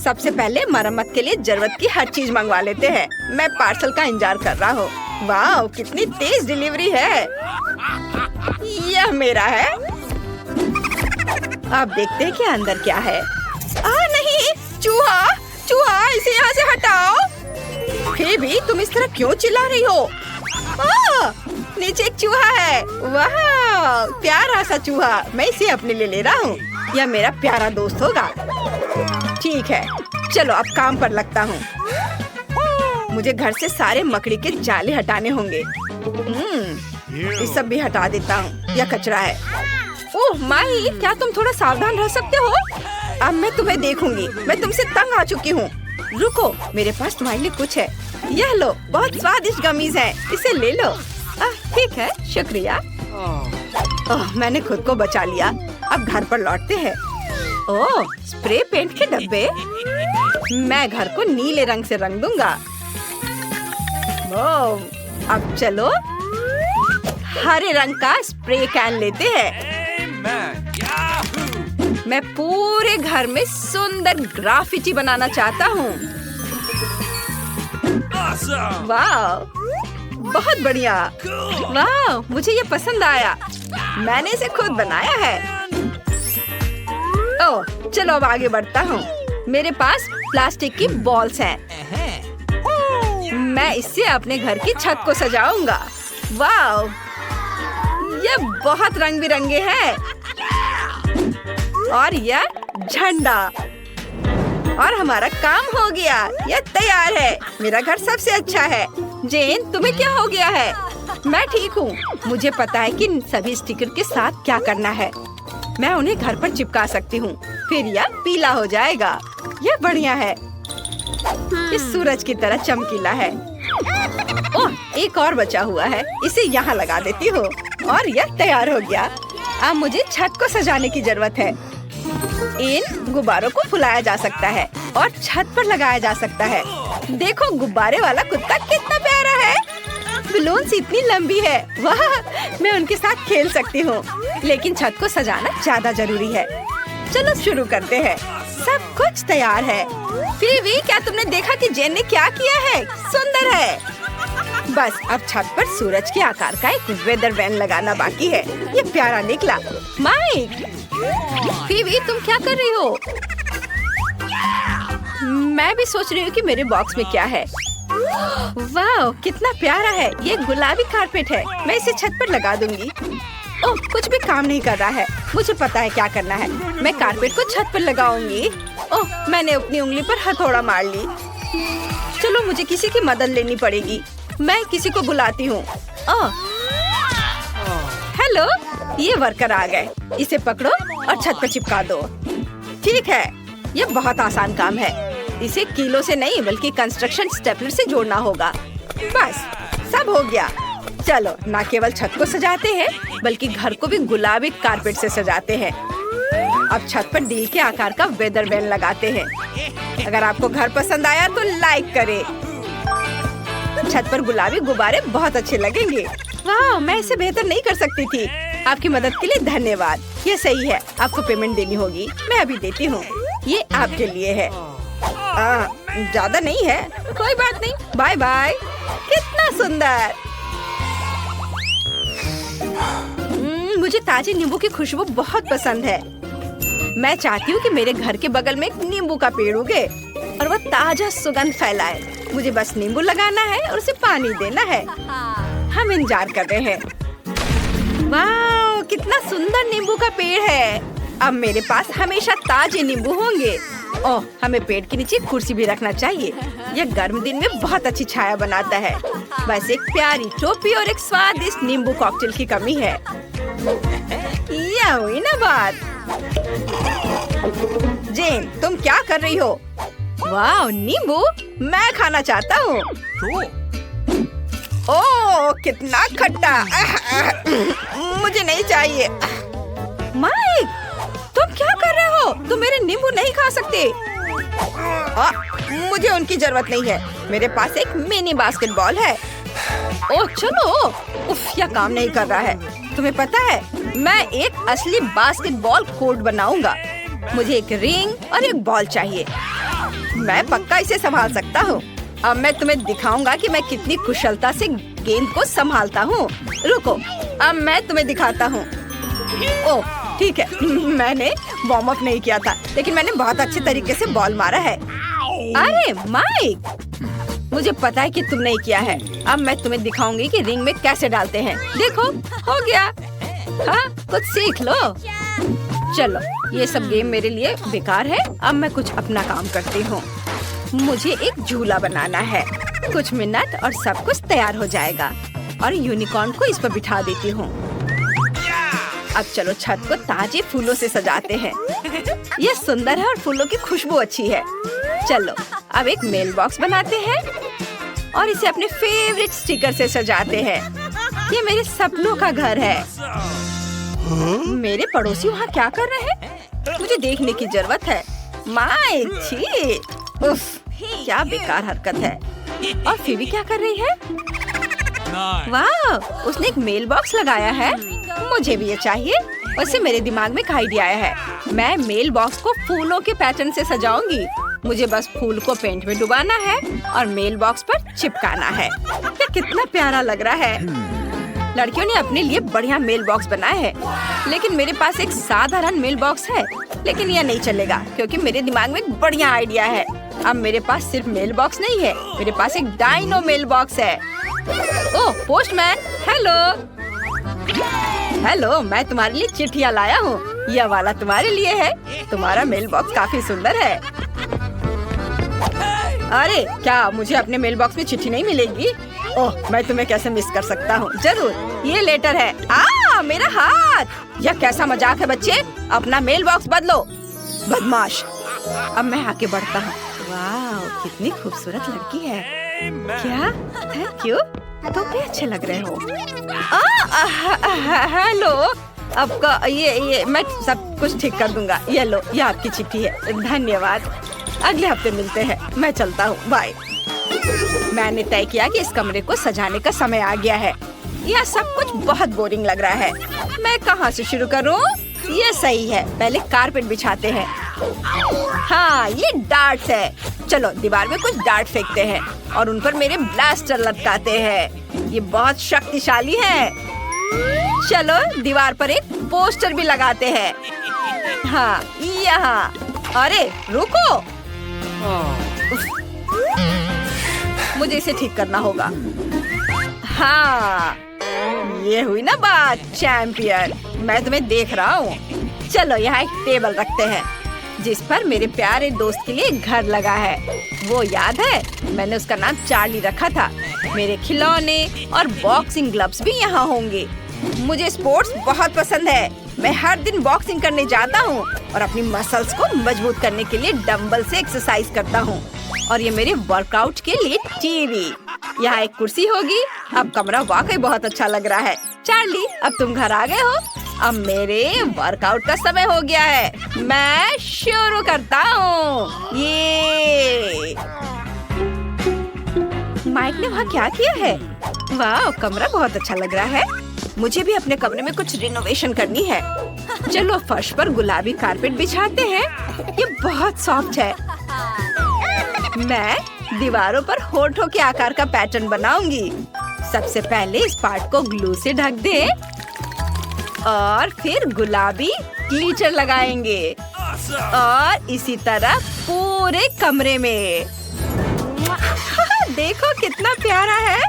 सबसे पहले मरम्मत के लिए जरूरत की हर चीज मंगवा लेते हैं। मैं पार्सल का इंतजार कर रहा हूँ। वाह, कितनी तेज डिलीवरी है। यह मेरा है। अब देखते हैं कि अंदर क्या है। नहीं, चूहा, चूहा, इसे यहाँ से हटाओ। फिर भी तुम इस तरह क्यों चिल्ला रही हो? नीचे एक चूहा है। वाह, प्यारा सा चूहा। मैं इसे अपने लिए ले रहा हूँ। यह मेरा प्यारा दोस्त होगा। ठीक है, चलो अब काम पर लगता हूँ। मुझे घर से सारे मकड़ी के जाले हटाने होंगे। ये सब भी हटा देता हूँ। यह कचरा है। ओह माई, क्या तुम थोड़ा सावधान रह सकते हो? अब मैं तुम्हें देखूंगी। मैं तुमसे तंग आ चुकी हूँ। रुको, मेरे पास तुम्हारे लिए कुछ है। यह लो, बहुत स्वादिष्ट गमीज है। इसे ले लो। ठीक है, शुक्रिया। मैंने खुद को बचा लिया। अब घर पर लौटते हैं। ओह, स्प्रे पेंट के डब्बे। मैं घर को नीले रंग से रंग दूंगा। ओह, अब चलो हरे रंग का स्प्रे कैन लेते हैं। मैं पूरे घर में सुंदर ग्राफिटी बनाना चाहता हूँ। वाह, बहुत बढ़िया। वाह, मुझे ये पसंद आया। मैंने इसे खुद बनाया है। ओह, चलो अब आगे बढ़ता हूँ। मेरे पास प्लास्टिक की बॉल्स हैं। मैं इससे अपने घर की छत को सजाऊंगा। वाह, ये बहुत रंग बिरंगे हैं। और यह झंडा। और हमारा काम हो गया। यह तैयार है। मेरा घर सबसे अच्छा है। जेन, तुम्हें क्या हो गया है? मैं ठीक हूँ। मुझे पता है कि सभी स्टिकर के साथ क्या करना है। मैं उन्हें घर पर चिपका सकती हूँ। फिर यह पीला हो जाएगा। यह बढ़िया है। इस सूरज की तरह चमकीला है। ओह, एक और बचा हुआ है। इसे यहाँ लगा देती हूँ और यह तैयार हो गया। अब मुझे छत को सजाने की जरूरत है। इन गुब्बारों को फुलाया जा सकता है और छत पर लगाया जा सकता है। देखो, गुब्बारे वाला कुत्ता कितना प्यारा है। बलून्स इतनी लंबी है। वाह, मैं उनके साथ खेल सकती हूँ। लेकिन छत को सजाना ज्यादा जरूरी है। चलो शुरू करते हैं। सब कुछ तैयार है। फिर क्या तुमने देखा कि जेन ने क्या किया है? सुंदर है। बस अब छत पर सूरज के आकार का एक वेदर वैन लगाना बाकी है। ये प्यारा निकला। माइक, फिर तुम क्या कर रही हो? मैं भी सोच रही हूँ कि मेरे बॉक्स में क्या है। वाह, कितना प्यारा है। ये गुलाबी कारपेट है। मैं इसे छत पर लगा दूंगी। ओह, कुछ भी काम नहीं कर रहा है। मुझे पता है क्या करना है। मैं कारपेट को छत पर लगाऊंगी। ओह, मैंने अपनी उंगली पर हथौड़ा मार ली। चलो, मुझे किसी की मदद लेनी पड़ेगी। मैं किसी को बुलाती हूँ। ओह, हेलो, ये वर्कर आ गए। इसे पकड़ो और छत पर चिपका दो। ठीक है, ये बहुत आसान काम है। इसे कीलों से नहीं बल्कि कंस्ट्रक्शन स्टेपलर से जोड़ना होगा। बस, सब हो गया। चलो, न केवल छत को सजाते हैं बल्कि घर को भी गुलाबी कारपेट से सजाते हैं। अब छत पर दिल के आकार का वेदर वैन लगाते हैं। अगर आपको घर पसंद आया तो लाइक करें। छत पर गुलाबी गुब्बारे बहुत अच्छे लगेंगे। वाह, मैं इसे बेहतर नहीं कर सकती थी। आपकी मदद के लिए धन्यवाद। ये सही है, आपको पेमेंट देनी होगी। मैं अभी देती हूँ। ये आपके लिए है। ज्यादा नहीं है। कोई बात नहीं। Bye bye. कितना सुंदर। मुझे ताजे नींबू की खुशबू बहुत पसंद है। मैं चाहती हूँ कि मेरे घर के बगल में एक नींबू का पेड़ उगे और वह ताजा सुगंध फैलाए। मुझे बस नींबू लगाना है और उसे पानी देना है। हम इंतजार कर रहे हैं। वाह, कितना सुंदर नींबू का पेड़ है। अब मेरे पास हमेशा ताजे नींबू होंगे। ओह, हमें पेड़ के नीचे कुर्सी भी रखना चाहिए। यह गर्म दिन में बहुत अच्छी छाया बनाता है। बस एक प्यारी टोपी और एक स्वादिष्ट नींबू कॉकटेल की कमी है। यह हुई ना बात। जेन, तुम क्या कर रही हो? वाह, नींबू मैं खाना चाहता हूँ। ओह, कितना खट्टा। मुझे नहीं चाहिए। माइक, तुम क्या कर रहे हो? तुम मेरे नींबू नहीं खा सकते। मुझे उनकी जरूरत नहीं है। मेरे पास एक मिनी बास्केटबॉल है। ओह चलो। उफ, यह काम नहीं कर रहा है। तुम्हें पता है, मैं एक असली बास्केटबॉल कोर्ट बनाऊंगा। मुझे एक रिंग और एक बॉल चाहिए। मैं पक्का इसे संभाल सकता हूँ। अब मैं तुम्हें दिखाऊंगा कि मैं कितनी कुशलता से गेंद को संभालता हूँ। रुको, अब मैं तुम्हें दिखाता हूँ। ओह ठीक है, मैंने वार्म अप नहीं किया था, लेकिन मैंने बहुत अच्छे तरीके से बॉल मारा है। अरे माइक, मुझे पता है कि तुम नहीं किया है। अब मैं तुम्हें दिखाऊंगी कि रिंग में कैसे डालते हैं। देखो, हो गया। हाँ, कुछ सीख लो। चलो, ये सब गेम मेरे लिए बेकार है। अब मैं कुछ अपना काम करती हूँ। मुझे एक झूला बनाना है। कुछ मिनट और सब कुछ तैयार हो जाएगा। और यूनिकॉर्न को इस पर बिठा देती हूँ। अब चलो छत को ताजे फूलों से सजाते हैं। यह सुंदर है और फूलों की खुशबू अच्छी है। चलो, अब एक मेल बॉक्स बनाते हैं और इसे अपने फेवरेट स्टिकर से सजाते हैं। ये मेरे सपनों का घर है। मेरे पड़ोसी वहाँ क्या कर रहे हैं? मुझे देखने की जरूरत है। माइक, छी, उफ, क्या बेकार हरकत है। और फिर भी क्या कर रही है? वाह, उसने एक मेल बॉक्स लगाया है। मुझे भी ये चाहिए। वैसे मेरे दिमाग में एक आइडिया आया है। मैं मेल बॉक्स को फूलों के पैटर्न से सजाऊंगी। मुझे बस फूल को पेंट में डुबाना है और मेल बॉक्स पर चिपकाना है। ये कितना प्यारा लग रहा है। लड़कियों ने अपने लिए बढ़िया मेल बॉक्स बनाए हैं, लेकिन मेरे पास एक साधारण मेल बॉक्स है। लेकिन यह नहीं चलेगा क्योंकि मेरे दिमाग में एक बढ़िया आइडिया है। अब मेरे पास सिर्फ मेल बॉक्स नहीं है, मेरे पास एक डायनो मेल बॉक्स है। ओह, पोस्टमैन, हेलो। हेलो, मैं तुम्हारे लिए चिट्ठियाँ लाया हूँ। यह वाला तुम्हारे लिए है। तुम्हारा मेल बॉक्स काफी सुंदर है। अरे क्या मुझे अपने मेल बॉक्स में चिट्ठी नहीं मिलेगी? ओह, मैं तुम्हें कैसे मिस कर सकता हूँ। जरूर, ये लेटर है। मेरा हाथ! यह कैसा मजाक है बच्चे? अपना मेल बॉक्स बदलो, बदमाश। अब मैं आगे बढ़ता हूँ। वाह, कितनी खूबसूरत लड़की है। क्या? थैंक यू, तुम भी अच्छे लग रहे हो। हेलो, आपका ये मैं सब कुछ ठीक कर दूंगा। ये लो, ये आपकी चिट्ठी है। धन्यवाद। अगले हफ्ते मिलते हैं। मैं चलता हूँ, बाय। मैंने तय किया कि इस कमरे को सजाने का समय आ गया है। यह सब कुछ बहुत बोरिंग लग रहा है। मैं कहाँ से शुरू करूँ? ये सही है, पहले कारपेट बिछाते हैं। हाँ, ये डार्ट्स है। चलो, दीवार में कुछ डार्ट फेंकते हैं और उन पर मेरे ब्लास्टर लटकाते हैं। ये बहुत शक्तिशाली है। चलो, दीवार पर एक पोस्टर भी लगाते हैं। हाँ, यहाँ। अरे रुको, मुझे इसे ठीक करना होगा। हाँ, ये हुई ना बात, चैंपियन। मैं तुम्हें देख रहा हूँ। चलो, यहाँ एक टेबल रखते हैं जिस पर मेरे प्यारे दोस्त के लिए घर लगा है। वो याद है, मैंने उसका नाम चार्ली रखा था। मेरे खिलौने और बॉक्सिंग ग्लव्स भी यहाँ होंगे। मुझे स्पोर्ट्स बहुत पसंद है। मैं हर दिन बॉक्सिंग करने जाता हूँ और अपनी मसल्स को मजबूत करने के लिए डंबल से एक्सरसाइज करता हूँ। और ये मेरे वर्कआउट के लिए टीवी। यहाँ एक कुर्सी होगी। अब कमरा वाकई बहुत अच्छा लग रहा है। चार्ली, अब तुम घर आ गए हो। अब मेरे वर्कआउट का समय हो गया है। मैं शुरू करता हूँ। ये माइक ने वहाँ क्या किया है? वाह, कमरा बहुत अच्छा लग रहा है। मुझे भी अपने कमरे में कुछ रिनोवेशन करनी है। चलो, फर्श पर गुलाबी कारपेट बिछाते हैं। ये बहुत सॉफ्ट है। मैं दीवारों पर होठों के आकार का पैटर्न बनाऊंगी। सबसे पहले इस पार्ट को ग्लू से ढक दे और फिर गुलाबी ग्लिटर लगाएंगे और इसी तरह पूरे कमरे में। देखो कितना प्यारा है।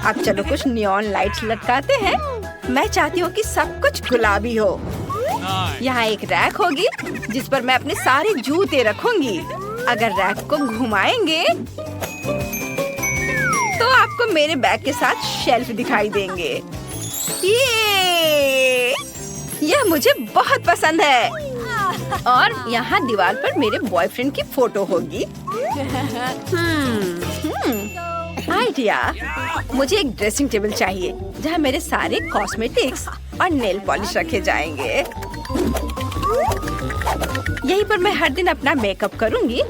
अब चलो कुछ नियॉन लाइट्स लटकाते हैं। मैं चाहती हूँ कि सब कुछ गुलाबी हो। यहाँ एक रैक होगी जिस पर मैं अपने सारे जूते रखूंगी। अगर रैक को घुमाएंगे तो आपको मेरे बैग के साथ शेल्फ दिखाई देंगे। यह मुझे बहुत पसंद है। और यहाँ दीवार पर मेरे बॉयफ्रेंड की फोटो होगी। आइडिया, मुझे एक ड्रेसिंग टेबल चाहिए जहाँ मेरे सारे कॉस्मेटिक्स और नेल पॉलिश रखे जाएंगे। यहीं पर मैं हर दिन अपना मेकअप करूंगी।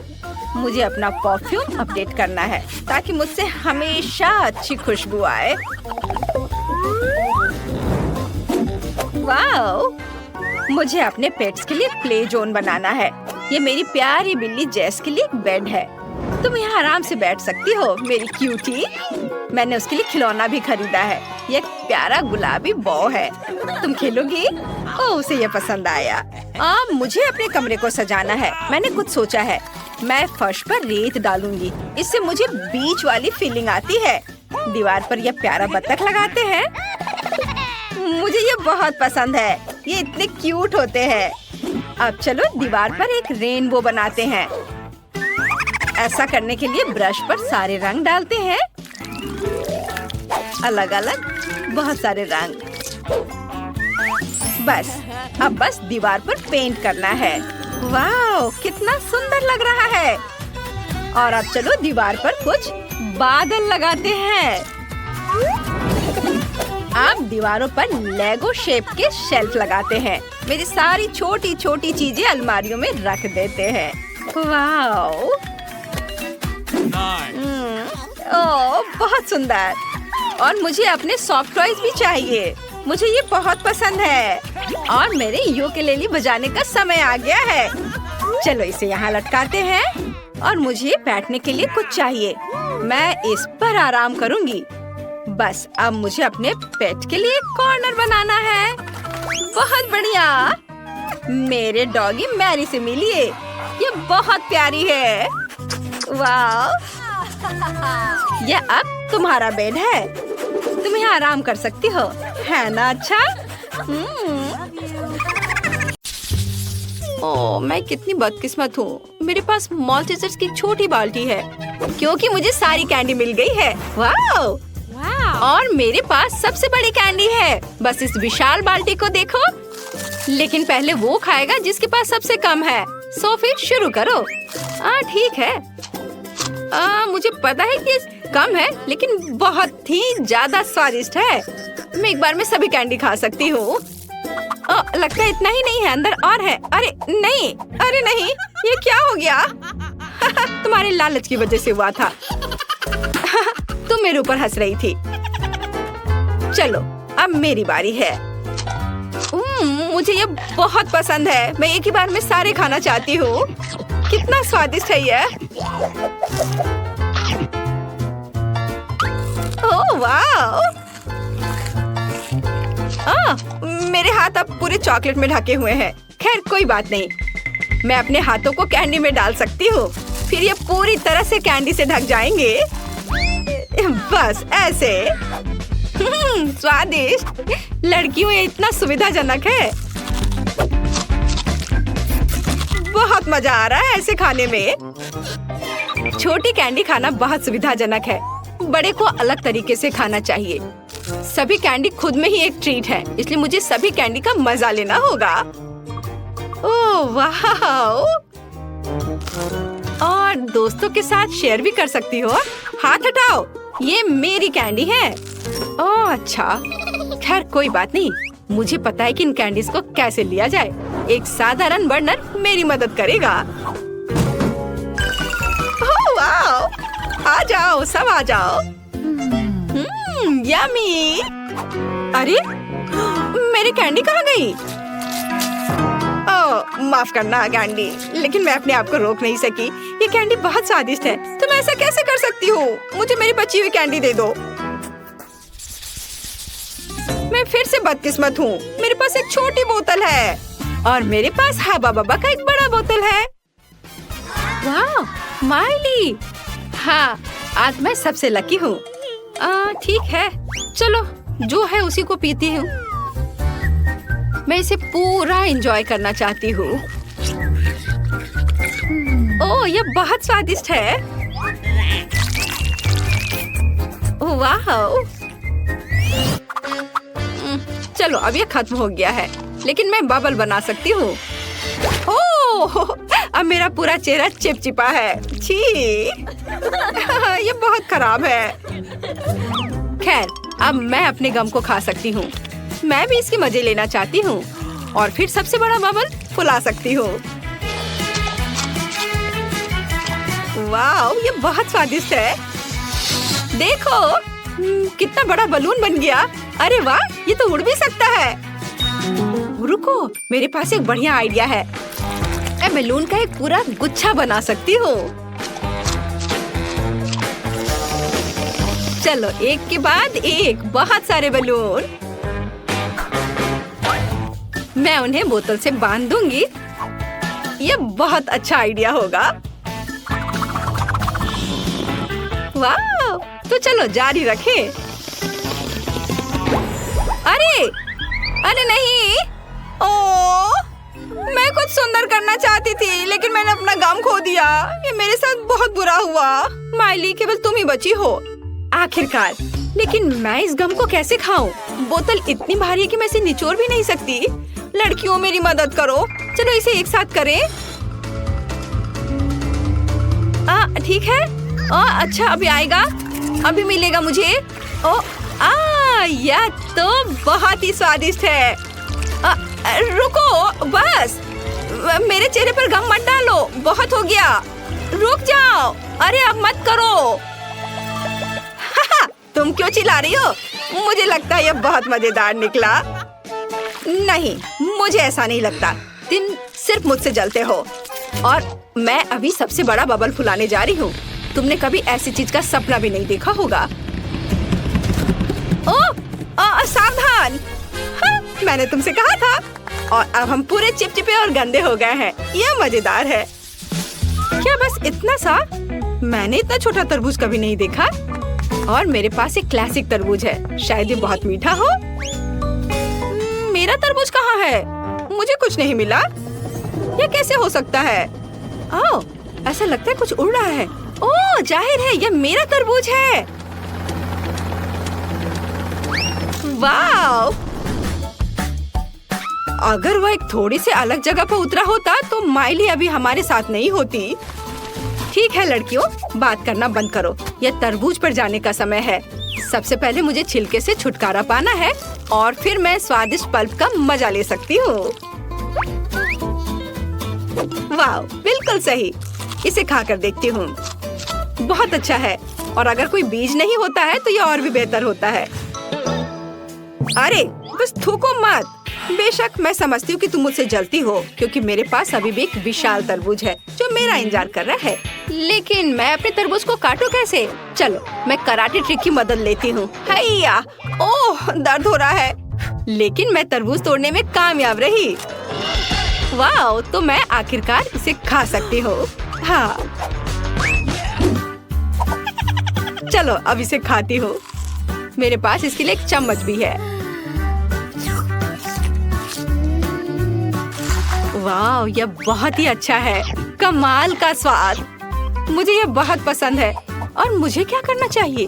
मुझे अपना परफ्यूम अपडेट करना है ताकि मुझसे हमेशा अच्छी खुशबू आए। वाओ, मुझे अपने पेट्स के लिए प्ले जोन बनाना है। ये मेरी प्यारी बिल्ली जेस के लिए एक बेड है। तुम यहाँ आराम से बैठ सकती हो मेरी क्यूटी। मैंने उसके लिए खिलौना भी खरीदा है। ये एक प्यारा गुलाबी बॉ है। तुम खेलोगी? ओह, उसे ये पसंद आया। मुझे अपने कमरे को सजाना है। मैंने कुछ सोचा है। मैं फर्श पर रेत डालूंगी। इससे मुझे बीच वाली फीलिंग आती है। दीवार पर यह प्यारा बत्तख लगाते हैं। मुझे ये बहुत पसंद है। ये इतने क्यूट होते हैं। अब चलो दीवार पर एक रेनबो बनाते हैं। ऐसा करने के लिए ब्रश पर सारे रंग डालते हैं। अलग अलग बहुत सारे रंग। बस दीवार पर पेंट करना है। वाह, कितना सुंदर लग रहा है। और अब चलो दीवार पर कुछ बादल लगाते हैं। अब दीवारों पर लेगो शेप के शेल्फ लगाते हैं। मेरी सारी छोटी छोटी चीजें अलमारियों में रख देते हैं। वाह, ओह, बहुत सुंदर। और मुझे अपने सॉफ्ट टॉयज भी चाहिए। मुझे ये बहुत पसंद है। और मेरे यूकेलेली बजाने का समय आ गया है। चलो इसे यहाँ लटकाते हैं। और मुझे बैठने के लिए कुछ चाहिए। मैं इस पर आराम करूँगी। बस अब मुझे अपने पेट के लिए कॉर्नर बनाना है। बहुत बढ़िया। मेरे डॉगी मैरी से मिलिए। ये बहुत प्यारी है। वाह, ये अब तुम्हारा बेड है। तुम यहाँ आराम कर सकती हो, है ना? अच्छा। ओह, मैं कितनी बदकिस्मत हूँ। मेरे पास मॉल्टीजर्स की छोटी बाल्टी है क्योंकि मुझे सारी कैंडी मिल गई है। वाह! और मेरे पास सबसे बड़ी कैंडी है। बस इस विशाल बाल्टी को देखो। लेकिन पहले वो खाएगा जिसके पास सबसे कम है। सो फिर शुरू करो। ठीक है। मुझे पता है कि कम है लेकिन बहुत ही ज्यादा स्वादिष्ट है। मैं एक बार में सभी कैंडी खा सकती हूँ। लगता है इतना ही नहीं है, अंदर और है। अरे नहीं, ये क्या हो गया? तुम्हारे लालच की वजह से हुआ था। तुम मेरे ऊपर हंस रही थी। चलो अब मेरी बारी है। मुझे ये बहुत पसंद है। मैं एक ही बार में सारे खाना चाहती हूँ। कितना स्वादिष्ट है ये। ओह वाह! मेरे हाथ अब पूरे चॉकलेट में ढके हुए हैं। खैर कोई बात नहीं, मैं अपने हाथों को कैंडी में डाल सकती हूँ। फिर ये पूरी तरह से कैंडी से ढक जाएंगे। बस ऐसे। स्वादिष्ट। लड़कियों ये इतना सुविधाजनक है। बहुत मजा आ रहा है ऐसे खाने में। छोटी कैंडी खाना बहुत सुविधाजनक है। बड़े को अलग तरीके से खाना चाहिए। सभी कैंडी खुद में ही एक ट्रीट है, इसलिए मुझे सभी कैंडी का मजा लेना होगा। ओह वाह! और दोस्तों के साथ शेयर भी कर सकती हो। हाथ हटाओ, ये मेरी कैंडी है। ओह अच्छा, खैर कोई बात नहीं। मुझे पता है कि इन कैंडीज को कैसे लिया जाए। एक साधारण बर्नर मेरी मदद करेगा। ओह वाह! आ जाओ, सब आ जाओ। यम्मी! अरे मेरी कैंडी कहाँ गई? ओह माफ करना कैंडी, लेकिन मैं अपने आप को रोक नहीं सकी। ये कैंडी बहुत स्वादिष्ट है। तुम ऐसा कैसे कर सकती हो? मुझे मेरी बची हुई कैंडी दे दो। मैं फिर से बदकिस्मत हूँ। मेरे पास एक छोटी बोतल है और मेरे पास हबा बबा का एक बड़ा बोतल है। वाह माइली! हाँ, आज मैं सबसे लकी हूँ। ठीक है, चलो जो है उसी को पीती हूँ। मैं इसे पूरा एंजॉय करना चाहती हूँ। ओह ये बहुत स्वादिष्ट है। वाह! चलो अब ये खत्म हो गया है, लेकिन मैं बबल बना सकती हूँ। ओह अब मेरा पूरा चेहरा चिपचिपा है। छी! ये बहुत खराब है। खैर अब मैं अपने गम को खा सकती हूँ। मैं भी इसके मजे लेना चाहती हूँ और फिर सबसे बड़ा बबल फुला सकती हूँ। वाह ये बहुत स्वादिष्ट है। देखो कितना बड़ा बलून बन गया। अरे वाह, ये तो उड़ भी सकता है। रुको, मेरे पास एक बढ़िया आइडिया है। मैं बैलून का एक पूरा गुच्छा बना सकती हूँ। चलो एक के बाद एक, बहुत सारे बैलून। मैं उन्हें बोतल से बांध दूंगी। ये बहुत अच्छा आइडिया होगा। वाह! तो चलो जारी रखें। अरे अरे नहीं, ओह! मैं कुछ सुंदर करना चाहती थी, लेकिन मैंने अपना गम खो दिया। ये मेरे साथ बहुत बुरा हुआ। माइली, केवल तुम ही बची हो आखिरकार। लेकिन मैं इस गम को कैसे खाऊं? बोतल इतनी भारी है कि मैं इसे निचोड़ भी नहीं सकती। लड़कियों, मेरी मदद करो। चलो इसे एक साथ करें। ठीक है। अच्छा, अभी आएगा, अभी मिलेगा मुझे। यह तो बहुत ही स्वादिष्ट है। रुको, बस मेरे चेहरे पर गम मत डालो, बहुत हो गया। रुक जाओ। अरे अब मत करो। तुम क्यों चिल्ला रही हो? मुझे लगता है यह बहुत मजेदार निकला। नहीं, मुझे ऐसा नहीं लगता। तुम सिर्फ मुझसे जलते हो। और मैं अभी सबसे बड़ा बबल फुलाने जा रही हूँ। तुमने कभी ऐसी चीज का सपना भी नहीं देखा होगा। सावधान! मैंने तुमसे कहा था। और अब हम पूरे चिपचिपे और गंदे हो गए हैं। यह मजेदार है। क्या बस इतना सा? मैंने इतना छोटा तरबूज कभी नहीं देखा। और मेरे पास एक क्लासिक तरबूज है। शायद ये बहुत मीठा हो। मेरा तरबूज कहाँ है? मुझे कुछ नहीं मिला। ये कैसे हो सकता है? ओह, ऐसा लगता है कुछ उड़ रहा है। ओह, जाहिर है ये मेरा तरबूज है। वाव! अगर वह एक थोड़ी सी अलग जगह पर उतरा होता तो माइली अभी हमारे साथ नहीं होती। ठीक है लड़कियों, बात करना बंद करो। यह तरबूज पर जाने का समय है। सबसे पहले मुझे छिलके से छुटकारा पाना है और फिर मैं स्वादिष्ट पल्प का मजा ले सकती हूँ। वाह, बिल्कुल सही। इसे खाकर देखती हूँ। बहुत अच्छा है। और अगर कोई बीज नहीं होता है तो यह और भी बेहतर होता है। अरे बस थूको मत। बेशक मैं समझती हूँ कि तुम मुझसे जलती हो, क्योंकि मेरे पास अभी भी एक विशाल तरबूज है जो मेरा इंतजार कर रहा है। लेकिन मैं अपने तरबूज को काटूं कैसे? चलो मैं कराटे ट्रिक की मदद लेती हूँ। हैया! ओह, दर्द हो रहा है। लेकिन मैं तरबूज तोड़ने में कामयाब रही। वाह! तो मैं आखिरकार इसे खा सकती हूँ। हाँ, चलो अब इसे खाती हूँ। मेरे पास इसके लिए एक चम्मच भी है। वाह, यह बहुत ही अच्छा है। कमाल का स्वाद। मुझे यह बहुत पसंद है। और मुझे क्या करना चाहिए?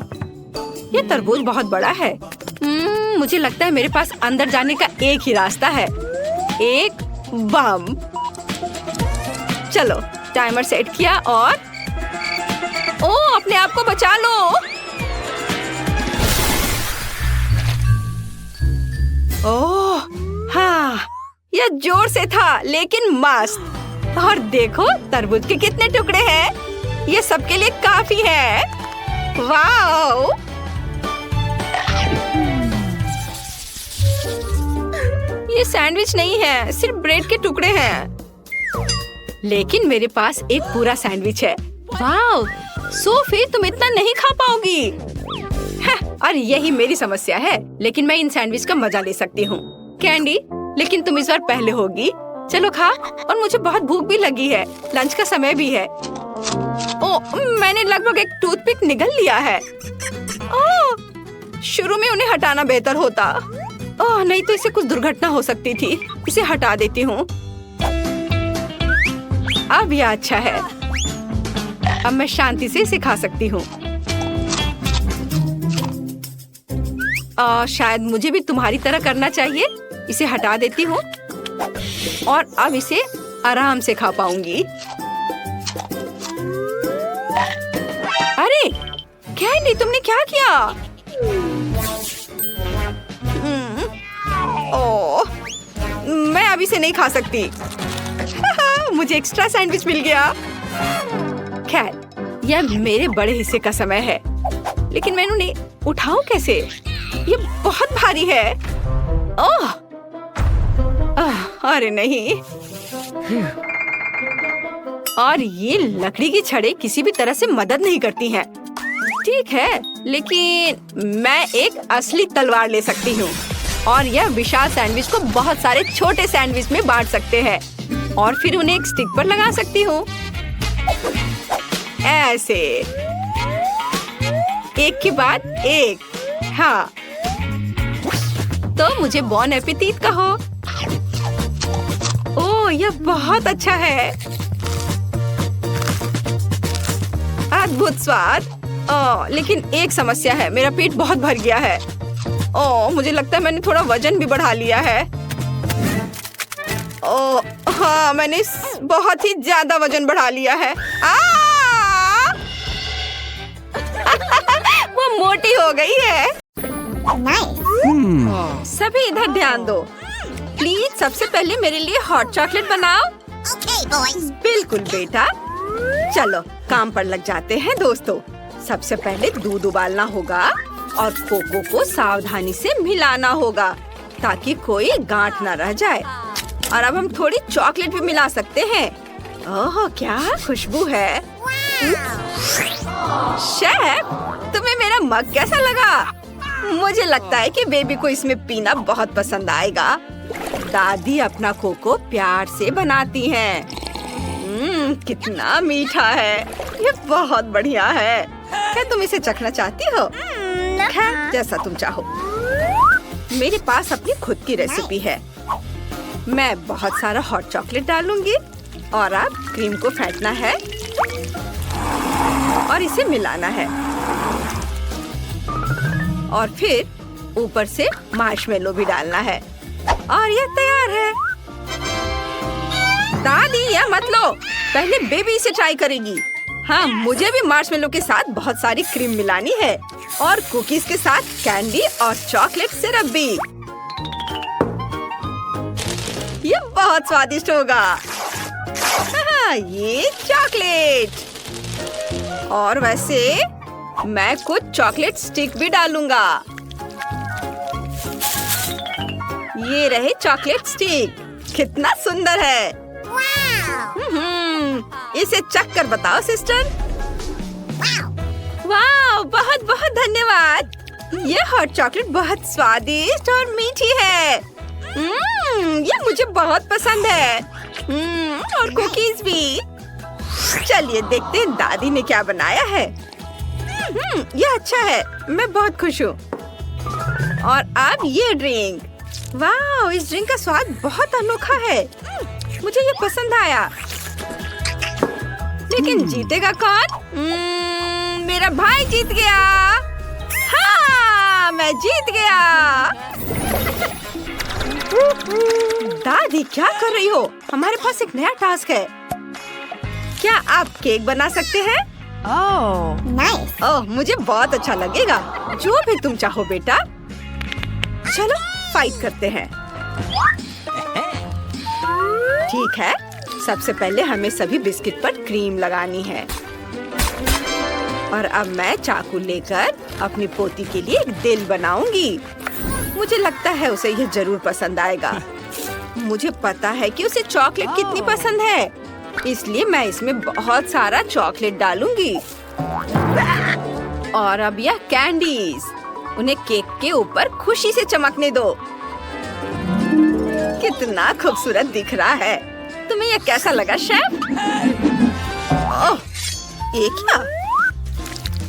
यह तरबूज बहुत बड़ा है। मुझे लगता है मेरे पास अंदर जाने का एक ही रास्ता है। एक बम। चलो टाइमर सेट किया और ओह, अपने आप को बचा लो। ओह हाँ, यह जोर से था लेकिन मस्त। और देखो तरबूज के कितने टुकड़े हैं। ये सबके लिए काफी है। वाओ! ये सैंडविच नहीं है, सिर्फ ब्रेड के टुकड़े हैं। लेकिन मेरे पास एक पूरा सैंडविच है। वाओ! सोफी, तुम इतना नहीं खा पाओगी। और यही मेरी समस्या है। लेकिन मैं इन सैंडविच का मजा ले सकती हूँ। कैंडी, लेकिन तुम इस बार पहले होगी। चलो खा। और मुझे बहुत भूख भी लगी है। लंच का समय भी है। ओह, मैंने लगभग एक टूथपिक निगल लिया है। ओह, शुरू में उन्हें हटाना बेहतर होता। ओह नहीं तो इसे कुछ दुर्घटना हो सकती थी। इसे हटा देती हूँ। अब यह अच्छा है। अब मैं शांति से इसे खा सकती हूँ। शायद मुझे भी तुम्हारी तरह करना चाहिए। इसे हटा देती हूँ और अब इसे आराम से खा पाऊंगी। अरे कैंडी, तुमने क्या किया? ओह, मैं अभी से नहीं खा सकती। मुझे एक्स्ट्रा सैंडविच मिल गया। खैर, यह मेरे बड़े हिस्से का समय है। लेकिन मैं उन्हें उठाऊं कैसे? ये बहुत भारी है। ओह, अरे नहीं। और ये लकड़ी की छड़ें किसी भी तरह से मदद नहीं करती हैं। ठीक है, लेकिन मैं एक असली तलवार ले सकती हूँ और यह विशाल सैंडविच को बहुत सारे छोटे सैंडविच में बांट सकते हैं और फिर उन्हें एक स्टिक पर लगा सकती हूँ, ऐसे एक के बाद एक। हाँ, तो मुझे बॉन एपेटीट कहो। ओह, यह बहुत अच्छा है। अद्भुत स्वाद। ओह, लेकिन एक समस्या है, मेरा पेट बहुत भर गया है। ओह, मुझे लगता है मैंने थोड़ा वजन भी बढ़ा लिया है। ओह, हाँ, मैंने बहुत ही ज्यादा वजन बढ़ा लिया है। वो मोटी हो गई है। सभी इधर ध्यान दो। प्लीज सबसे पहले मेरे लिए हॉट चॉकलेट बनाओ। बिल्कुल बेटा। चलो काम पर लग जाते हैं दोस्तों। सबसे पहले दूध उबालना होगा और कोको को सावधानी से मिलाना होगा ताकि कोई गांठ न रह जाए। और अब हम थोड़ी चॉकलेट भी मिला सकते हैं। ओह, क्या खुशबू है। शेफ, तुम्हें मेरा मग कैसा लगा? मुझे लगता है कि बेबी को इसमें पीना बहुत पसंद आएगा। दादी अपना कोको प्यार से बनाती हैं। कितना मीठा है। ये बहुत बढ़िया है। क्या तुम इसे चखना चाहती हो? खैर, जैसा तुम चाहो। मेरे पास अपनी खुद की रेसिपी है। मैं बहुत सारा हॉट चॉकलेट डालूंगी और अब क्रीम को फेंटना है और इसे मिलाना है और फिर ऊपर से मार्शमेलो भी डालना है और यह तैयार है। दादी, यह मत लो, पहले बेबी इसे ट्राई करेगी। हाँ, मुझे भी मार्शमेलो के साथ बहुत सारी क्रीम मिलानी है और कुकीज के साथ कैंडी और चॉकलेट सिरप भी। ये बहुत स्वादिष्ट होगा। हाँ, ये चॉकलेट। और वैसे मैं कुछ चॉकलेट स्टिक भी डालूंगा। ये रहे चॉकलेट स्टिक। कितना सुंदर है। इसे चख कर बताओ सिस्टर। वाह, बहुत बहुत धन्यवाद। ये हॉट चॉकलेट बहुत स्वादिष्ट और मीठी है। ये मुझे बहुत पसंद है। और कुकीज भी। चलिए देखते हैं दादी ने क्या बनाया है। ये अच्छा है, मैं बहुत खुश हूँ। और अब ये ड्रिंक। वाह, इस ड्रिंक का स्वाद बहुत अनोखा है। मुझे ये पसंद आया। लेकिन जीतेगा कौन? मेरा भाई जीत गया। हाँ, मैं जीत गया। दादी, क्या कर रही हो? हमारे पास एक नया टास्क है। क्या आप केक बना सकते हैं? ओह, नाइस। ओह, मुझे बहुत अच्छा लगेगा। जो भी तुम चाहो बेटा। चलो फाइट करते हैं। ठीक है, सबसे पहले हमें सभी बिस्किट पर क्रीम लगानी है और अब मैं चाकू लेकर अपनी पोती के लिए एक दिल बनाऊंगी। मुझे लगता है उसे यह जरूर पसंद आएगा। मुझे पता है कि उसे चॉकलेट कितनी पसंद है, इसलिए मैं इसमें बहुत सारा चॉकलेट डालूंगी। और अब यह कैंडीज, उन्हें केक के ऊपर खुशी से चमकने दो। कितना खूबसूरत दिख रहा है। तुम्हें यह कैसा लगा शेफ? ओह, ये क्या?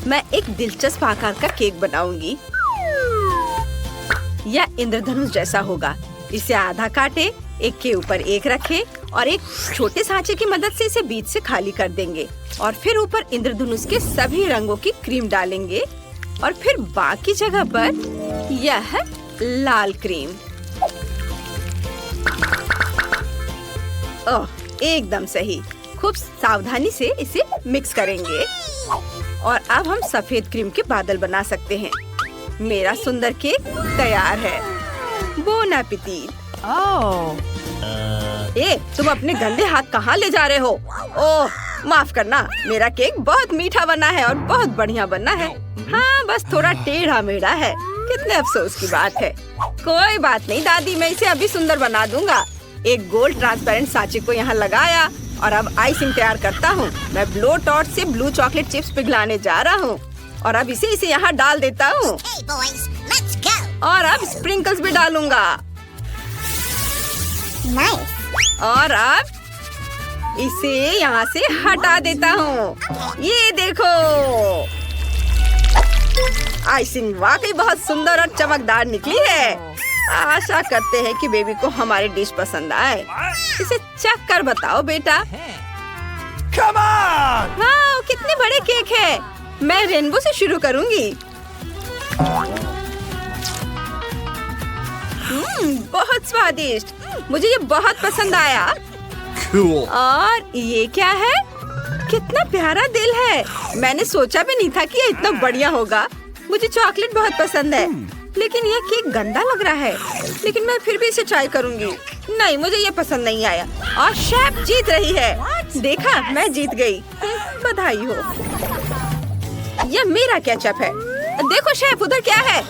मैं एक दिलचस्प आकार का केक बनाऊंगी। यह इंद्रधनुष जैसा होगा। इसे आधा काटे, एक के ऊपर एक रखे और एक छोटे सांचे की मदद से इसे बीच से खाली कर देंगे और फिर ऊपर इंद्रधनुष के सभी रंगों की क्रीम डालेंगे और फिर बाकी जगह पर यह लाल क्रीम। ओह, एकदम सही। खूब सावधानी से इसे मिक्स करेंगे और अब हम सफेद क्रीम के बादल बना सकते हैं। मेरा सुंदर केक तैयार है। बोन एपेटीट। तुम अपने गंदे हाथ कहाँ ले जा रहे हो? ओह, माफ करना, मेरा केक बहुत मीठा बना है और बहुत बढ़िया बना है। हाँ, बस थोड़ा टेढ़ा मेढ़ा है। कितने अफसोस की बात है। कोई बात नहीं दादी, मैं इसे अभी सुंदर बना दूंगा। एक गोल्ड ट्रांसपेरेंट सांचे को यहाँ लगाया और अब आइसिंग तैयार करता हूँ। मैं ब्लो टॉर्च से ब्लू चॉकलेट चिप्स पिघलाने जा रहा हूँ और अब इसे यहाँ डाल देता हूँ और अब स्प्रिंकल्स भी डालूंगा। और अब इसे यहाँ से हटा देता हूँ। ये देखो, आइसिंग वाकई बहुत सुंदर और चमकदार निकली है। आशा करते हैं कि बेबी को हमारी डिश पसंद आए। इसे चख कर बताओ बेटा। वाह, कितने बड़े केक है। मैं रेनबो से शुरू करूंगी। बहुत स्वादिष्ट, मुझे ये बहुत पसंद आया। Cool. और ये क्या है? कितना प्यारा दिल है। मैंने सोचा भी नहीं था कि ये इतना बढ़िया होगा। मुझे चॉकलेट बहुत पसंद है, लेकिन ये केक गंदा लग रहा है। लेकिन मैं फिर भी इसे ट्राई करूंगी। नहीं, मुझे ये पसंद नहीं आया। और शेफ जीत रही है। देखा, मैं जीत गई। बधाई हो। यह मेरा केचप है। देखो शेफ, उधर क्या है?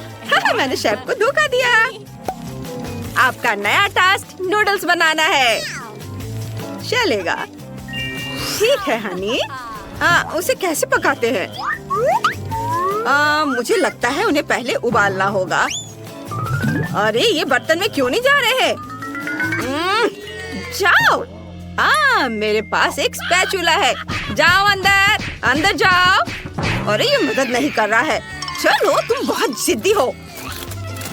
मैंने शेफ को धोखा दिया। आपका नया टास्क नूडल्स बनाना है। चलेगा। ठीक है हनी। उसे कैसे पकाते हैं? मुझे लगता है उन्हें पहले उबालना होगा। अरे ये बर्तन में क्यों नहीं जा रहे हैं? जाओ। मेरे पास एक स्पैचुला है। जाओ अंदर, अंदर जाओ। अरे ये मदद नहीं कर रहा है। चलो, तुम बहुत जिद्दी हो।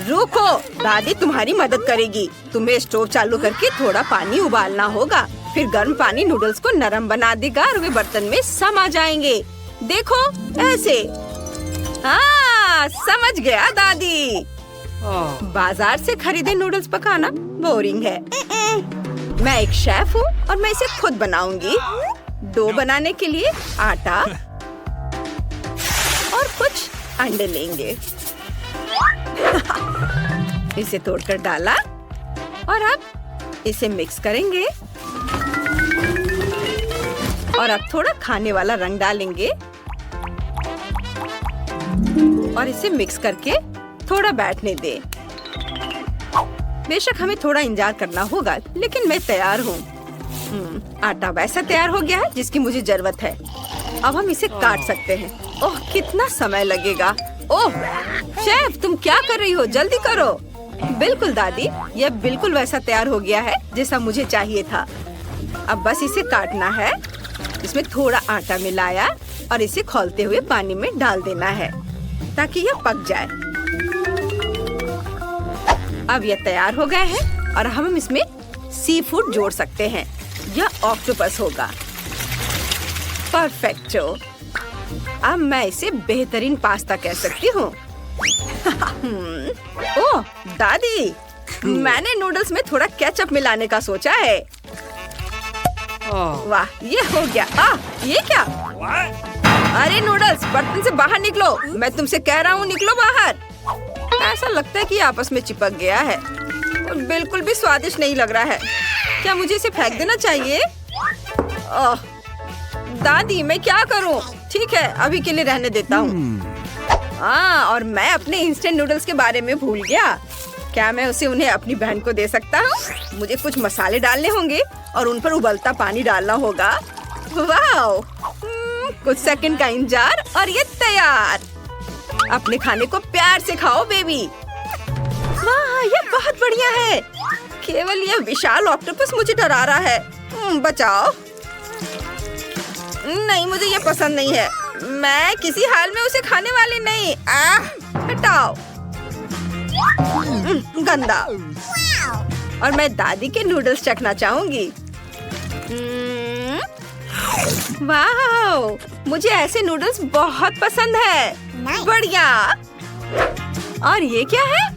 रुको, दादी तुम्हारी मदद करेगी। तुम्हें स्टोव चालू करके थोड़ा पानी उबालना होगा। फिर गर्म पानी नूडल्स को नरम बना देगा और वे बर्तन में समा जाएंगे। देखो, ऐसे। समझ गया दादी। बाजार से खरीदे नूडल्स पकाना बोरिंग है। मैं एक शेफ हूँ और मैं इसे खुद बनाऊंगी। डो बनाने के लिए आटा और कुछ अंडे लेंगे। इसे तोड़कर डाला और अब इसे मिक्स करेंगे और अब थोड़ा खाने वाला रंग डालेंगे और इसे मिक्स करके थोड़ा बैठने दे। बेशक हमें थोड़ा इंतजार करना होगा, लेकिन मैं तैयार हूँ। आटा वैसा तैयार हो गया है जिसकी मुझे जरूरत है। अब हम इसे काट सकते हैं। ओह, कितना समय लगेगा। ओह शेफ, तुम क्या कर रही हो? जल्दी करो। बिल्कुल दादी, यह बिल्कुल वैसा तैयार हो गया है जैसा मुझे चाहिए था। अब बस इसे काटना है। इसमें थोड़ा आटा मिलाया और इसे खौलते हुए पानी में डाल देना है ताकि यह पक जाए। अब यह तैयार हो गया है और हम इसमें सी फूड जोड़ सकते हैं। यह ऑक्टोपस होगा। परफेक्टो। अब मैं इसे बेहतरीन पास्ता कह सकती हूँ। ओह दादी, मैंने नूडल्स में थोड़ा केचप मिलाने का सोचा है। वाह, ये हो गया। ये क्या? अरे नूडल्स, बर्तन से बाहर निकलो। मैं तुमसे कह रहा हूँ, निकलो बाहर। ऐसा लगता है कि आपस में चिपक गया है और बिल्कुल भी स्वादिष्ट नहीं लग रहा है। क्या मुझे इसे फेंक देना चाहिए? ओह दादी, मैं क्या करूँ? ठीक है, अभी के लिए रहने देता हूँ। और मैं अपने इंस्टेंट नूडल्स के बारे में भूल गया। क्या मैं उन्हें अपनी बहन को दे सकता हूँ? मुझे कुछ मसाले डालने होंगे और उन पर उबलता पानी डालना होगा। वाह, कुछ सेकंड का इंतजार और ये तैयार। अपने खाने को प्यार से खाओ बेबी। वाह, ये बहुत बढ़िया है। केवल यह विशाल ऑक्टोपस मुझे डरा रहा है। बचाओ। नहीं, मुझे ये पसंद नहीं है। मैं किसी हाल में उसे खाने वाली नहीं। हटाओ। गंदा। और मैं दादी के नूडल्स चखना चाहूंगी। वाह, मुझे ऐसे नूडल्स बहुत पसंद है। बढ़िया। और ये क्या है?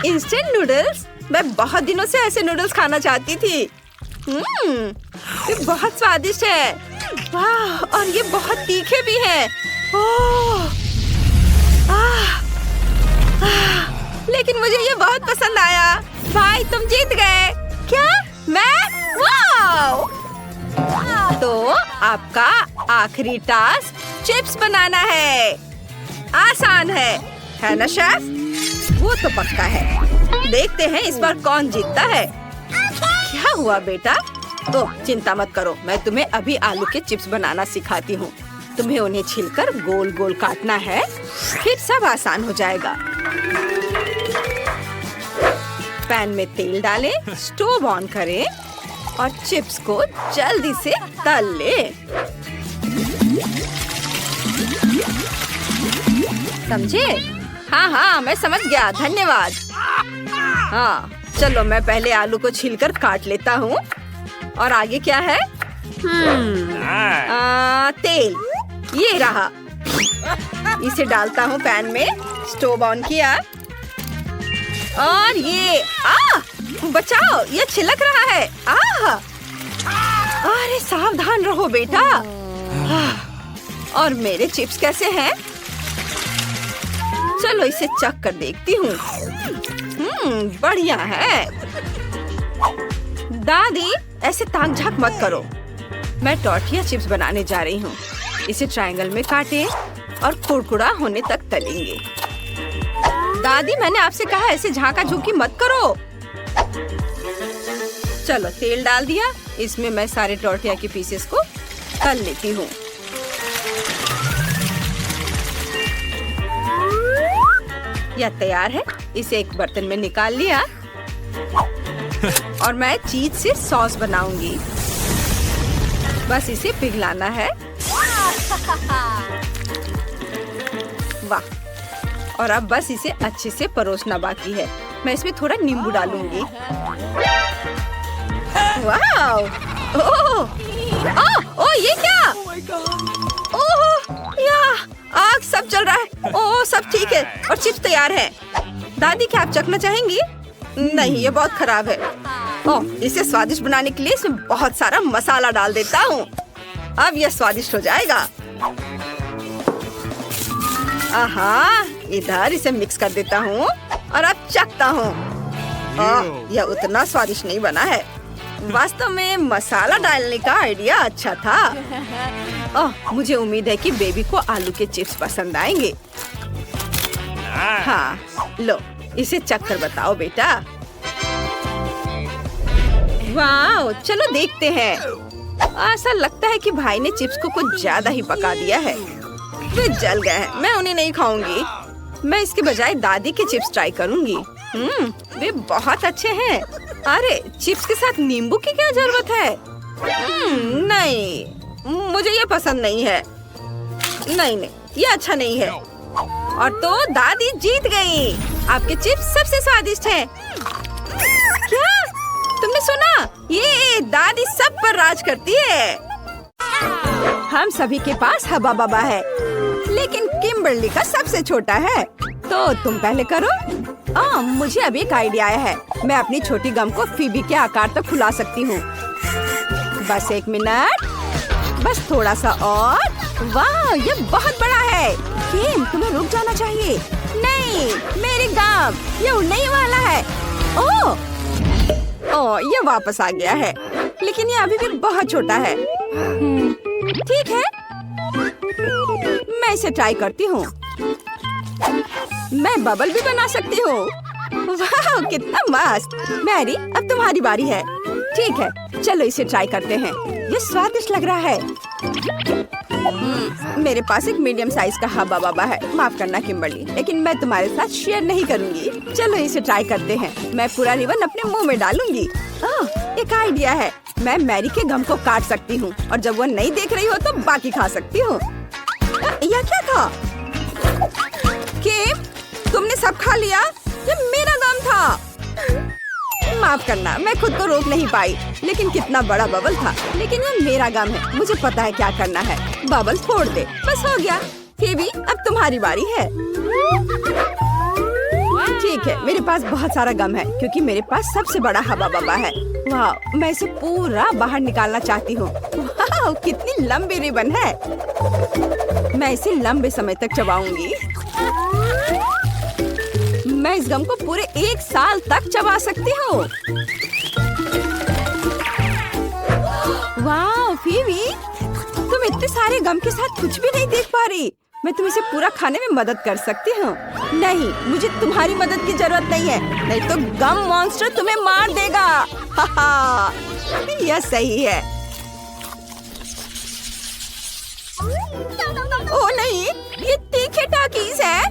Instant noodles. मैं बहुत दिनों से ऐसे नूडल्स खाना चाहती थी। ये बहुत स्वादिष्ट है। वाह, और ये बहुत तीखे भी हैं। लेकिन मुझे ये बहुत पसंद आया। भाई, तुम जीत गए। क्या? मैं? वाह! तो आपका आखिरी टास्क चिप्स बनाना है। आसान है ना शेफ? वो तो पक्का है। देखते हैं इस बार कौन जीतता है। क्या हुआ बेटा? तो चिंता मत करो, मैं तुम्हें अभी आलू के चिप्स बनाना सिखाती हूँ। तुम्हें उन्हें छिलकर गोल गोल काटना है, फिर सब आसान हो जाएगा। पैन में तेल डालें, स्टोव ऑन करें और चिप्स को जल्दी से तल ले। समझे? हाँ, मैं समझ गया, धन्यवाद। हाँ, चलो मैं पहले आलू को छीलकर काट लेता हूँ। और आगे क्या है? तेल, ये रहा। इसे डालता हूँ पैन में, स्टोव ऑन किया और ये बचाओ, ये छिलक रहा है। अरे सावधान रहो बेटा। और मेरे चिप्स कैसे हैं? चलो इसे चख कर देखती हूँ। बढ़िया है। दादी, ऐसे ताक झाक मत करो। मैं टॉर्टिया चिप्स बनाने जा रही हूँ। इसे ट्रायंगल में काटें और कुरकुरा होने तक तलेंगे। दादी, मैंने आपसे कहा ऐसे झांका झूकी मत करो। चलो तेल डाल दिया, इसमें मैं सारे टॉर्टिया के पीसेस को तल लेती हूँ। यह तैयार है। इसे एक बर्तन में निकाल लिया और मैं चीज से सॉस बनाऊंगी। बस इसे पिघलाना है। वाह! और अब बस इसे अच्छे से परोसना बाकी है। मैं इसमें थोड़ा नींबू डालूंगी। वाह! ओह, ये क्या? ओह, आग सब चल रहा है। ओह, सब ठीक है और चिप्स तैयार है। दादी, क्या आप चखना चाहेंगी? नहीं, ये बहुत खराब है। ओह, इसे स्वादिष्ट बनाने के लिए इसमें बहुत सारा मसाला डाल देता हूँ। अब यह स्वादिष्ट हो जाएगा। आहा, इधर इसे मिक्स कर देता हूँ और अब चखता हूँ। यह उतना स्वादिष्ट नहीं बना है। वास्तव में मसाला डालने का आइडिया अच्छा था। मुझे उम्मीद है कि बेबी को आलू के चिप्स पसंद आएंगे। हाँ, लो इसे चख कर बताओ बेटा। वाह, चलो देखते हैं। ऐसा लगता है कि भाई ने चिप्स को कुछ ज्यादा ही पका दिया है। वे जल गए हैं। मैं उन्हें नहीं खाऊंगी। मैं इसके बजाय दादी के चिप्स ट्राई करूंगी। वे बहुत अच्छे हैं। अरे, चिप्स के साथ नींबू की क्या जरूरत है? नहीं, मुझे ये पसंद नहीं है। नहीं, ये अच्छा नहीं है। और तो दादी जीत गई। आपके चिप्स सबसे स्वादिष्ट हैं। क्या? तुमने सुना? ये दादी सब पर राज करती है। हम सभी के पास हबा बबा है, लेकिन किम्बर्ली का सबसे छोटा है। तो तुम पहले करो। मुझे अभी एक आइडिया आया है। मैं अपनी छोटी गम को फीबी के आकार तक फुला सकती हूँ। बस 1 मिनट, बस थोड़ा सा और। वाह, ये बहुत बड़ा है। किम, तुम्हें रुक जाना चाहिए। नहीं, मेरी गम, ये उड़ने ही वाला है। ओह, ये वापस आ गया है, लेकिन ये अभी भी बहुत छोटा है। ठीक है, मैं इसे ट्राई करती हूँ। मैं बबल भी बना सकती हूँ। वाह, कितना मस्त। मैरी, अब तुम्हारी बारी है। ठीक है, चलो इसे ट्राई करते हैं। ये स्वादिष्ट लग रहा है। मेरे पास एक मीडियम साइज का हबा बबा है। माफ करना किम्बर्ली, लेकिन मैं तुम्हारे साथ शेयर नहीं करूंगी। चलो इसे ट्राई करते हैं। मैं पूरा रिबन अपने मुंह में डालूंगी। एक आइडिया है। मैं मैरी के गम को काट सकती हूँ और जब वो नहीं देख रही हो तो बाकी खा सकती हूँ। यह क्या था? किम, तुमने सब खा लिया? ये मेरा गम था। माफ करना, मैं खुद को रोक नहीं पाई। लेकिन कितना बड़ा बबल था। लेकिन ये मेरा गम है, मुझे पता है क्या करना है। बबल फोड़ दे, बस हो गया। फेबी, अब तुम्हारी बारी है। ठीक है, मेरे पास बहुत सारा गम है क्योंकि मेरे पास सबसे बड़ा हबा बबा है। वाह, मैं इसे पूरा बाहर निकालना चाहती हूँ। वाह, कितनी लंबी रिबन है। मैं इसे लंबे समय तक चबाऊंगी। मैं इस गम को पूरे 1 साल तक चबा सकती हूँ। वाह फीवी, तुम इतने सारे गम के साथ कुछ भी नहीं देख पा रही। मैं तुम्हें इसे पूरा खाने में मदद कर सकती हूँ। नहीं, मुझे तुम्हारी मदद की जरूरत नहीं है, नहीं तो गम मॉन्स्टर तुम्हें मार देगा। यह सही है। ओह नहीं, ये तीखे टाकीज है।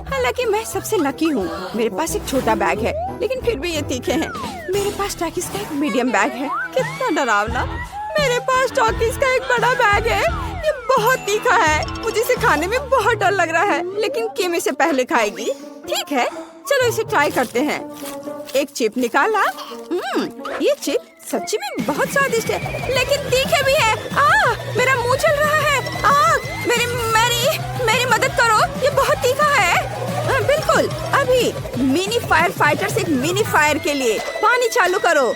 हालांकि मैं सबसे लकी हूँ, मेरे पास एक छोटा बैग है, लेकिन फिर भी ये तीखे हैं। मेरे पास टाकीज का एक मीडियम बैग है। कितना डरावना। मेरे पास टाकीज का एक बड़ा बैग है, ये बहुत तीखा है। मुझे इसे खाने में बहुत डर लग रहा है, लेकिन किम इसे पहले खाएगी। ठीक है, चलो इसे ट्राई करते हैं। एक चिप निकाला। ये चिप सच्ची में बहुत स्वादिष्ट है, लेकिन तीखे भी है। मेरा मुंह चल रहा है। मेरी मदद करो, ये बहुत तीखा है। बिल्कुल, अभी मिनी फायर फाइटर्स एक मिनी फायर के लिए पानी चालू करो।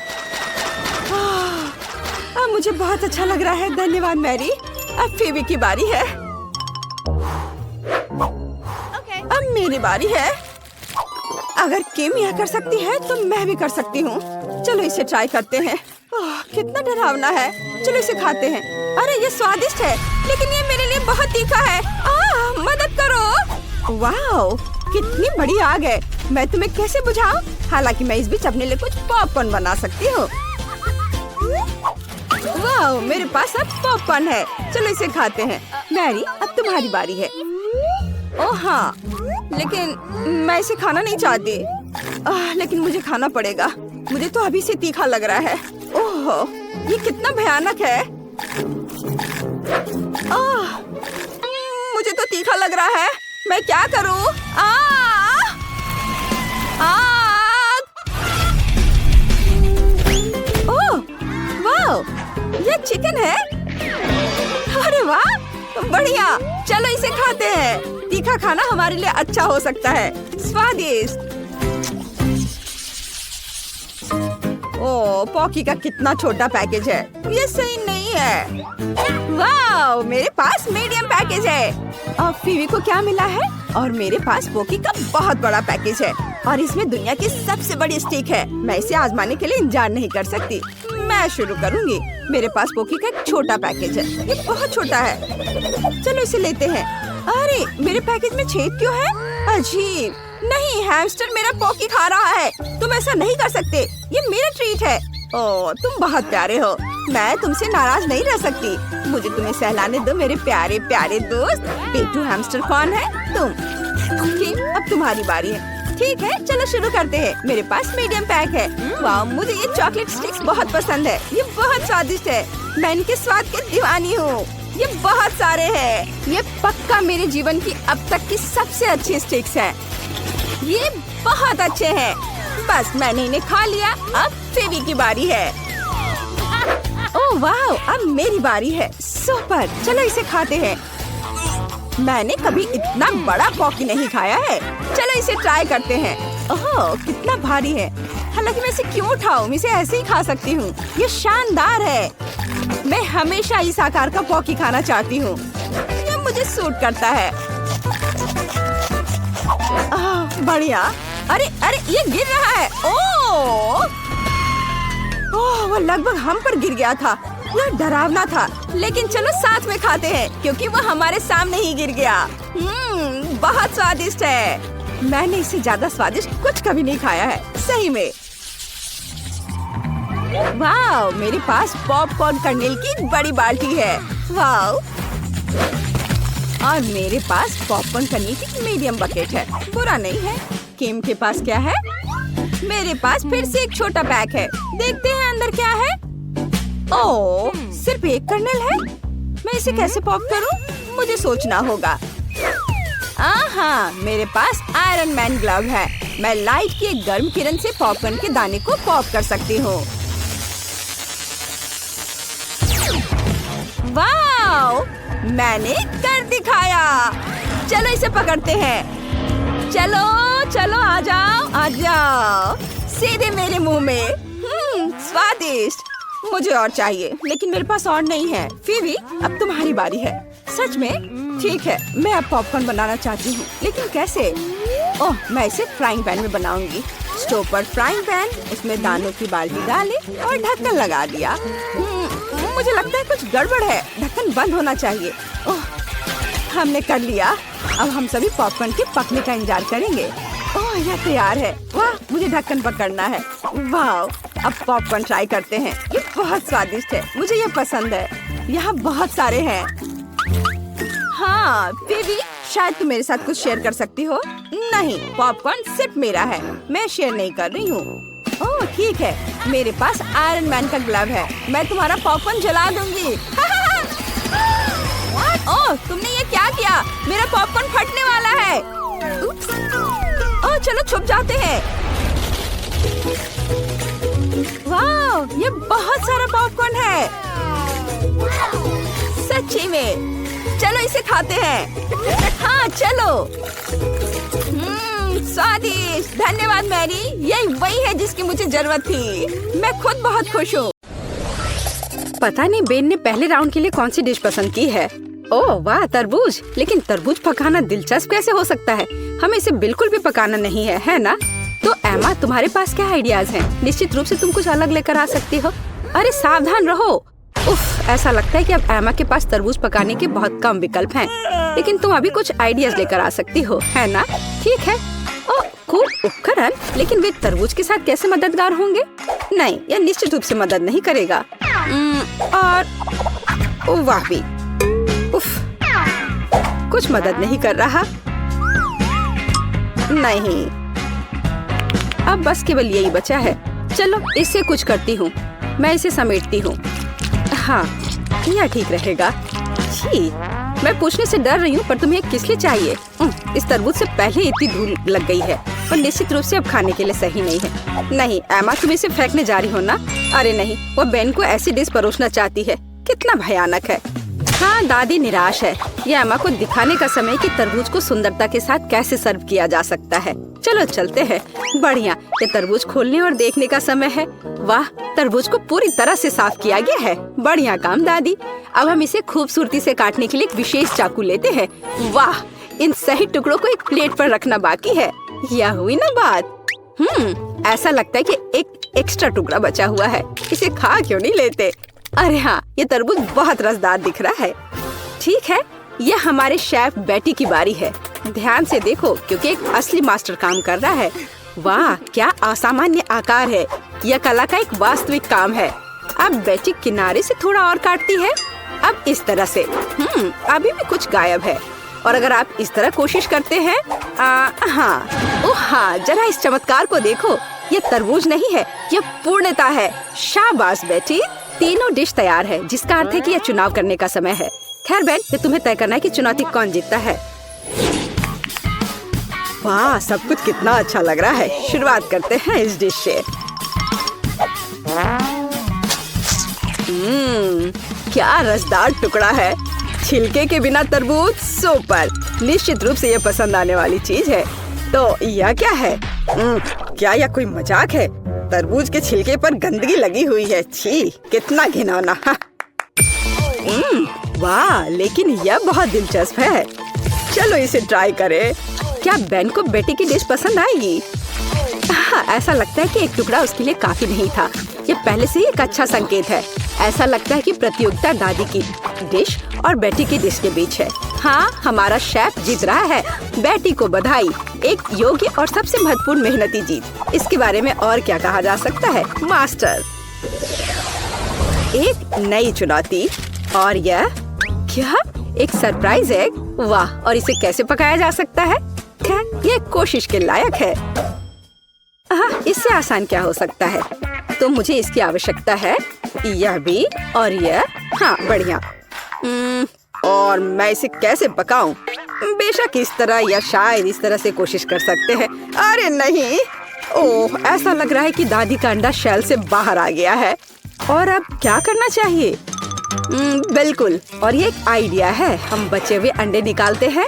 मुझे बहुत अच्छा लग रहा है, धन्यवाद मैरी। अब फीवी की बारी है। अब मेरी बारी है। अगर किम यह कर सकती है तो मैं भी कर सकती हूँ। चलो इसे ट्राई करते हैं। कितना डरावना है। चलो इसे खाते हैं। अरे ये स्वादिष्ट है, लेकिन ये मेरे लिए बहुत तीखा है। मदद करो। वाओ, कितनी बड़ी आग है। मैं तुम्हें कैसे बुझाऊं? हालांकि मैं इस बीच अपने लिए कुछ पॉपकॉर्न बना सकती हूँ। वाओ, मेरे पास अब पॉपकॉर्न है। चलो इसे खाते हैं। मैरी, अब तुम्हारी बारी है। ओह हाँ, लेकिन मैं इसे खाना नहीं चाहती। लेकिन मुझे खाना पड़ेगा। मुझे तो अभी से तीखा लग रहा है। ओह, ये कितना भयानक है। मुझे तो तीखा लग रहा है। मैं क्या करूं? ओह, वाओ, ये चिकन है। अरे वाह, बढ़िया। चलो इसे खाते हैं। तीखा खाना हमारे लिए अच्छा हो सकता है। स्वादिष्ट। ओह, पॉकी का कितना छोटा पैकेज है। ये सही नहीं है। वाओ, मेरे पास मीडियम पैकेज है। और फीवी को क्या मिला है? और मेरे पास पॉकी का बहुत बड़ा पैकेज है, और इसमें दुनिया की सबसे बड़ी स्टिक है। मैं इसे आजमाने के लिए इंतजार नहीं कर सकती। मैं शुरू करूंगी। मेरे पास पॉकी का एक छोटा पैकेज है। ये बहुत छोटा है। चलो इसे लेते हैं। अरे, मेरे पैकेज में छेद क्यों है? अजीब। नहीं, हैमस्टर मेरा पॉकी खा रहा है। तुम ऐसा नहीं कर सकते। ये मेरा ट्रीट है। ओह, तुम बहुत प्यारे हो। मैं तुमसे नाराज नहीं रह सकती। मुझे तुम्हें सहलाने दो, मेरे प्यारे प्यारे दोस्त। पेटू हैमस्टर कौन है? तुम। किम, अब तुम्हारी बारी है। ठीक है, चलो शुरू करते हैं। मेरे पास मीडियम पैक है। वाह, मुझे ये चॉकलेट स्टिक्स बहुत पसंद है। ये बहुत स्वादिष्ट है। मैं इनके स्वाद की दीवानी हूँ। ये बहुत सारे हैं। ये पक्का मेरे जीवन की अब तक की सबसे अच्छी स्टिक्स है। ये बहुत अच्छे हैं। बस मैंने इन्हें खा लिया। अब फेवी की बारी है। ओह वाह, अब मेरी बारी है। सुपर, चलो इसे खाते हैं। मैंने कभी इतना बड़ा पॉकी नहीं खाया है। चलो इसे ट्राई करते हैं। ओह, कितना भारी है। हालांकि मैं इसे क्यों उठाऊं? मैं इसे ऐसे ही खा सकती हूँ। ये शानदार है। मैं हमेशा इस आकार का पॉकी खाना चाहती हूँ। ये मुझे सूट करता है। बढ़िया। अरे अरे, ये गिर रहा है। ओह, वो लगभग हम पर गिर गया था। यह डरावना था, लेकिन चलो साथ में खाते हैं, क्योंकि वो हमारे सामने ही गिर गया। बहुत स्वादिष्ट है। मैंने इससे ज्यादा स्वादिष्ट कुछ कभी नहीं खाया है, सही में। वाह, मेरे पास पॉपकॉर्न कर्नेल की बड़ी बाल्टी है। वाह, और मेरे पास पॉपकॉर्न कर्नेल की मीडियम बकेट है। बुरा नहीं है। किम के पास क्या है? मेरे पास फिर से एक छोटा पैक है। देखते हैं अंदर क्या है। ओह, सिर्फ एक कर्नेल है। मैं इसे कैसे पॉप करूं? मुझे सोचना होगा। हाँ, मेरे पास आयरन मैन ग्लव है। मैं लाइट की एक गर्म किरण से पॉपकॉर्न के दाने को पॉप कर सकती हूँ। वाओ, मैंने कर दिखाया। चलो इसे पकड़ते हैं। चलो चलो, आ जाओ आ जाओ, सीधे मेरे मुंह में। स्वादिष्ट। मुझे और चाहिए, लेकिन मेरे पास और नहीं है। फीवी, अब तुम्हारी बारी है। सच में? ठीक है, मैं अब पॉपकॉर्न बनाना चाहती हूँ, लेकिन कैसे? ओह, मैं इसे फ्राइंग पैन में बनाऊंगी। स्टोव पर फ्राइंग पैन, उसमें दानों की बाल्टी डाले और ढक्कन लगा दिया। मुझे लगता है कुछ गड़बड़ है। ढक्कन बंद होना चाहिए। ओह, हमने कर लिया। अब हम सभी पॉपकॉर्न के पकने का इंतजार करेंगे। ओह, यह तैयार है। वाह, मुझे ढक्कन पकड़ना है। वाह, अब पॉपकॉर्न ट्राई करते हैं। ये बहुत स्वादिष्ट है, मुझे ये पसंद है। यहाँ बहुत सारे हैं। हाँ बेबी, शायद तुम मेरे साथ कुछ शेयर कर सकती हो। नहीं, पॉपकॉर्न सिर्फ मेरा है, मैं शेयर नहीं कर रही हूँ। ओह ठीक है, मेरे पास आयरन मैन का ग्लव है, मैं तुम्हारा पॉपकॉर्न जला दूंगी। ओह तुमने ये क्या किया? मेरा पॉपकॉर्न फटने वाला है। ओह चलो छुप जाते हैं। वाह, ये बहुत सारा पॉपकॉर्न है सच्ची में। चलो इसे खाते हैं। हाँ चलो। स्वादिष्ट, धन्यवाद मैरी, यही वही है जिसकी मुझे जरूरत थी। मैं खुद बहुत खुश हूँ। पता नहीं बेन ने पहले राउंड के लिए कौन सी डिश पसंद की है। ओह वाह, तरबूज। लेकिन तरबूज पकाना दिलचस्प कैसे हो सकता है? हमें इसे बिल्कुल भी पकाना नहीं है, है ना? तो एमा, तुम्हारे पास क्या आइडियाज हैं? निश्चित रूप से तुम कुछ अलग लेकर आ सकती हो। अरे सावधान रहो। उफ, ऐसा लगता है कि अब एमा के पास तरबूज पकाने के बहुत कम विकल्प हैं। लेकिन तुम अभी कुछ आइडियाज लेकर आ सकती हो, है ना? ठीक है। ओह खूब उपकरण, लेकिन वे तरबूज के साथ कैसे मददगार होंगे? नहीं, यह निश्चित रूप से मदद नहीं करेगा। और वाह भी, उफ, कुछ मदद नहीं कर रहा। नहीं, अब बस केवल यही बचा है। चलो इससे कुछ करती हूँ, मैं इसे समेटती हूँ। हाँ, यह ठीक रहेगा। छी, मैं पूछने से डर रही हूँ, पर तुम्हें किस लिए चाहिए? इस तरबूज से पहले इतनी धूल लग गई है, पर निश्चित रूप से अब खाने के लिए सही नहीं है। नहीं एमा, तुम इसे फेंकने जा रही हो ना? अरे नहीं, वो बेन को ऐसी डिश परोसना चाहती है। कितना भयानक है। हाँ, दादी निराश है। ये एमा को दिखाने का समय कि तरबूज को सुंदरता के साथ कैसे सर्व किया जा सकता है। चलो चलते हैं। बढ़िया, ये तरबूज खोलने और देखने का समय है। वाह, तरबूज को पूरी तरह से साफ किया गया है। बढ़िया काम दादी। अब हम इसे खूबसूरती से काटने के लिए एक विशेष चाकू लेते हैं। वाह, इन सही टुकड़ों को एक प्लेट पर रखना बाकी है। यह हुई ना बात। ऐसा लगता है कि एक एक्स्ट्रा टुकड़ा बचा हुआ है। इसे खा क्यों नहीं लेते? अरे हाँ, ये तरबूज बहुत रसदार दिख रहा है। ठीक है, यह हमारे शेफ बेटी की बारी है। ध्यान से देखो, क्योंकि एक असली मास्टर काम कर रहा है। वाह, क्या असामान्य आकार है। यह कला का एक वास्तविक काम है। अब बेटी किनारे से थोड़ा और काटती है। अब इस तरह से। अभी भी कुछ गायब है। और अगर आप इस तरह कोशिश करते हैं, हाँ, जरा इस चमत्कार को देखो। ये तरबूज नहीं है, ये पूर्णता है। शाबाश बेटी, तीनों डिश तैयार है, जिसका अर्थ है कि यह चुनाव करने का समय है। खैर बेन, ये तुम्हें तय करना है कि चुनौती कौन जीतता है। वाह, सब कुछ कितना अच्छा लग रहा है। शुरुआत करते हैं इस डिश से। क्या रसदार टुकड़ा है। छिलके के बिना तरबूज सुपर। निश्चित रूप से ये पसंद आने वाली चीज है। तो यह क्या है? क्या यह कोई मजाक है? तरबूज के छिलके पर गंदगी लगी हुई है। छी, कितना घिनौना। वाह, लेकिन यह बहुत दिलचस्प है। चलो इसे ट्राई करें। क्या बेन को बेटी की डिश पसंद आएगी? हाँ, ऐसा लगता है कि एक टुकड़ा उसके लिए काफी नहीं था। ये पहले से ही एक अच्छा संकेत है। ऐसा लगता है कि प्रतियोगिता दादी की डिश और बेटी की डिश के बीच है। हाँ, हमारा शेफ जीत रहा है। बेटी को बधाई, एक योग्य और सबसे महत्वपूर्ण मेहनती जीत। इसके बारे में और क्या कहा जा सकता है? मास्टर, एक नई चुनौती। और यह क्या? एक सरप्राइज एग। वाह, और इसे कैसे पकाया जा सकता है? खैर, ये कोशिश के लायक है। इससे आसान क्या हो सकता है? तो मुझे इसकी आवश्यकता है। यह भी और यह। हाँ, बढ़िया। और मैं इसे कैसे पकाऊं? बेशक इस तरह या शायद इस तरह से कोशिश कर सकते हैं। अरे नहीं, ओह, ऐसा लग रहा है कि दादी का अंडा शेल से बाहर आ गया है। और अब क्या करना चाहिए? बिल्कुल, और ये एक आइडिया है। हम बचे हुए अंडे निकालते हैं,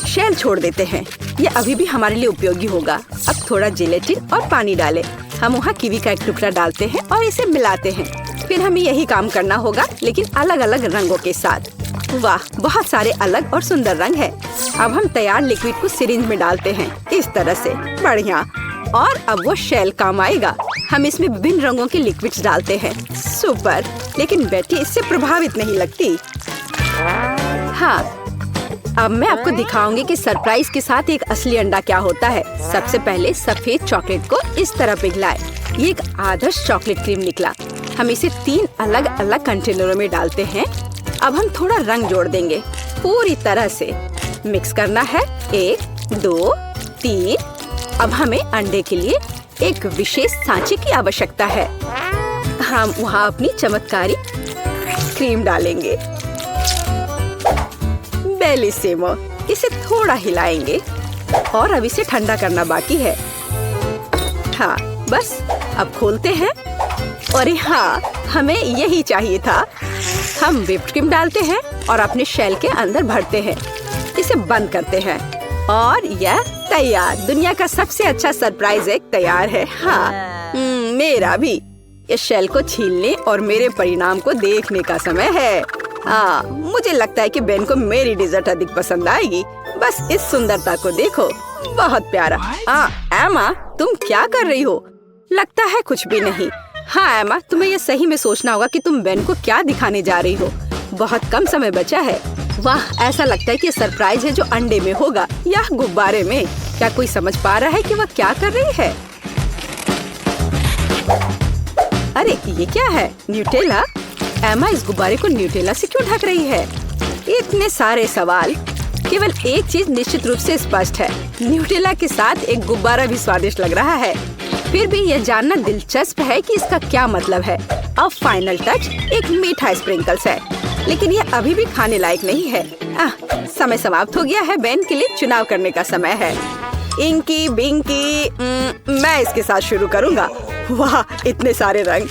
शेल छोड़ देते हैं। ये अभी भी हमारे लिए उपयोगी होगा। अब थोड़ा जेलेटिन और पानी डालें। हम वहाँ कीवी का एक टुकड़ा डालते हैं और इसे मिलाते हैं। फिर हमें यही काम करना होगा, लेकिन अलग अलग रंगों के साथ। वाह, बहुत सारे अलग और सुंदर रंग है। अब हम तैयार लिक्विड को सिरिंज में डालते हैं, इस तरह से। बढ़िया। और अब वो शेल काम आएगा। हम इसमें विभिन्न रंगों के लिक्विड्स डालते हैं। सुपर, लेकिन बेटी इससे प्रभावित नहीं लगती। हाँ, अब मैं आपको दिखाऊंगी कि सरप्राइज के साथ एक असली अंडा क्या होता है। सबसे पहले सफेद चॉकलेट को इस तरह पिघलाएं। ये एक आदर्श चॉकलेट क्रीम निकला। हम इसे 3 अलग अलग कंटेनरों में डालते हैं। अब हम थोड़ा रंग जोड़ देंगे। पूरी तरह से मिक्स करना है। 1, 2, 3। अब हमें अंडे के लिए एक विशेष सांचे की आवश्यकता है। हम वहाँ अपनी चमत्कारी क्रीम डालेंगे। बेलिसिमो। इसे थोड़ा हिलाएंगे और अब इसे ठंडा करना बाकी है। हाँ, बस अब खोलते हैं। अरे हाँ, हमें यही चाहिए था। हम व्हिप्ड क्रीम डालते हैं और अपने शेल के अंदर भरते हैं। इसे बंद करते हैं और यह तैयार। दुनिया का सबसे अच्छा सरप्राइज एग तैयार है। हाँ, मेरा भी। इस शेल को छीलने और मेरे परिणाम को देखने का समय है। हाँ, मुझे लगता है कि बेन को मेरी डिजर्ट अधिक पसंद आएगी। बस इस सुंदरता को देखो, बहुत प्यारा। एमा, तुम क्या कर रही हो? लगता है कुछ भी नहीं। हाँ एमा, तुम्हें यह सही में सोचना होगा कि तुम बेन को क्या दिखाने जा रही हो। बहुत कम समय बचा है। वाह, ऐसा लगता है कि सरप्राइज है जो अंडे में होगा या गुब्बारे में। क्या कोई समझ पा रहा है कि वह क्या कर रही है? अरे ये क्या है? न्यूटेला? एमा इस गुब्बारे को न्यूटेला से क्यों ढक रही है? इतने सारे सवाल। केवल एक चीज निश्चित रूप से स्पष्ट है, न्यूटेला के साथ एक गुब्बारा भी स्वादिष्ट लग रहा है। फिर भी यह जानना दिलचस्प है कि इसका क्या मतलब है। अब फाइनल टच एक मीठा स्प्रिंकल्स है, लेकिन यह अभी भी खाने लायक नहीं है। समय समाप्त हो गया है। बेन के लिए चुनाव करने का समय है। इंकी बिंकी, मैं इसके साथ शुरू करूँगा। वाह, इतने सारे रंग।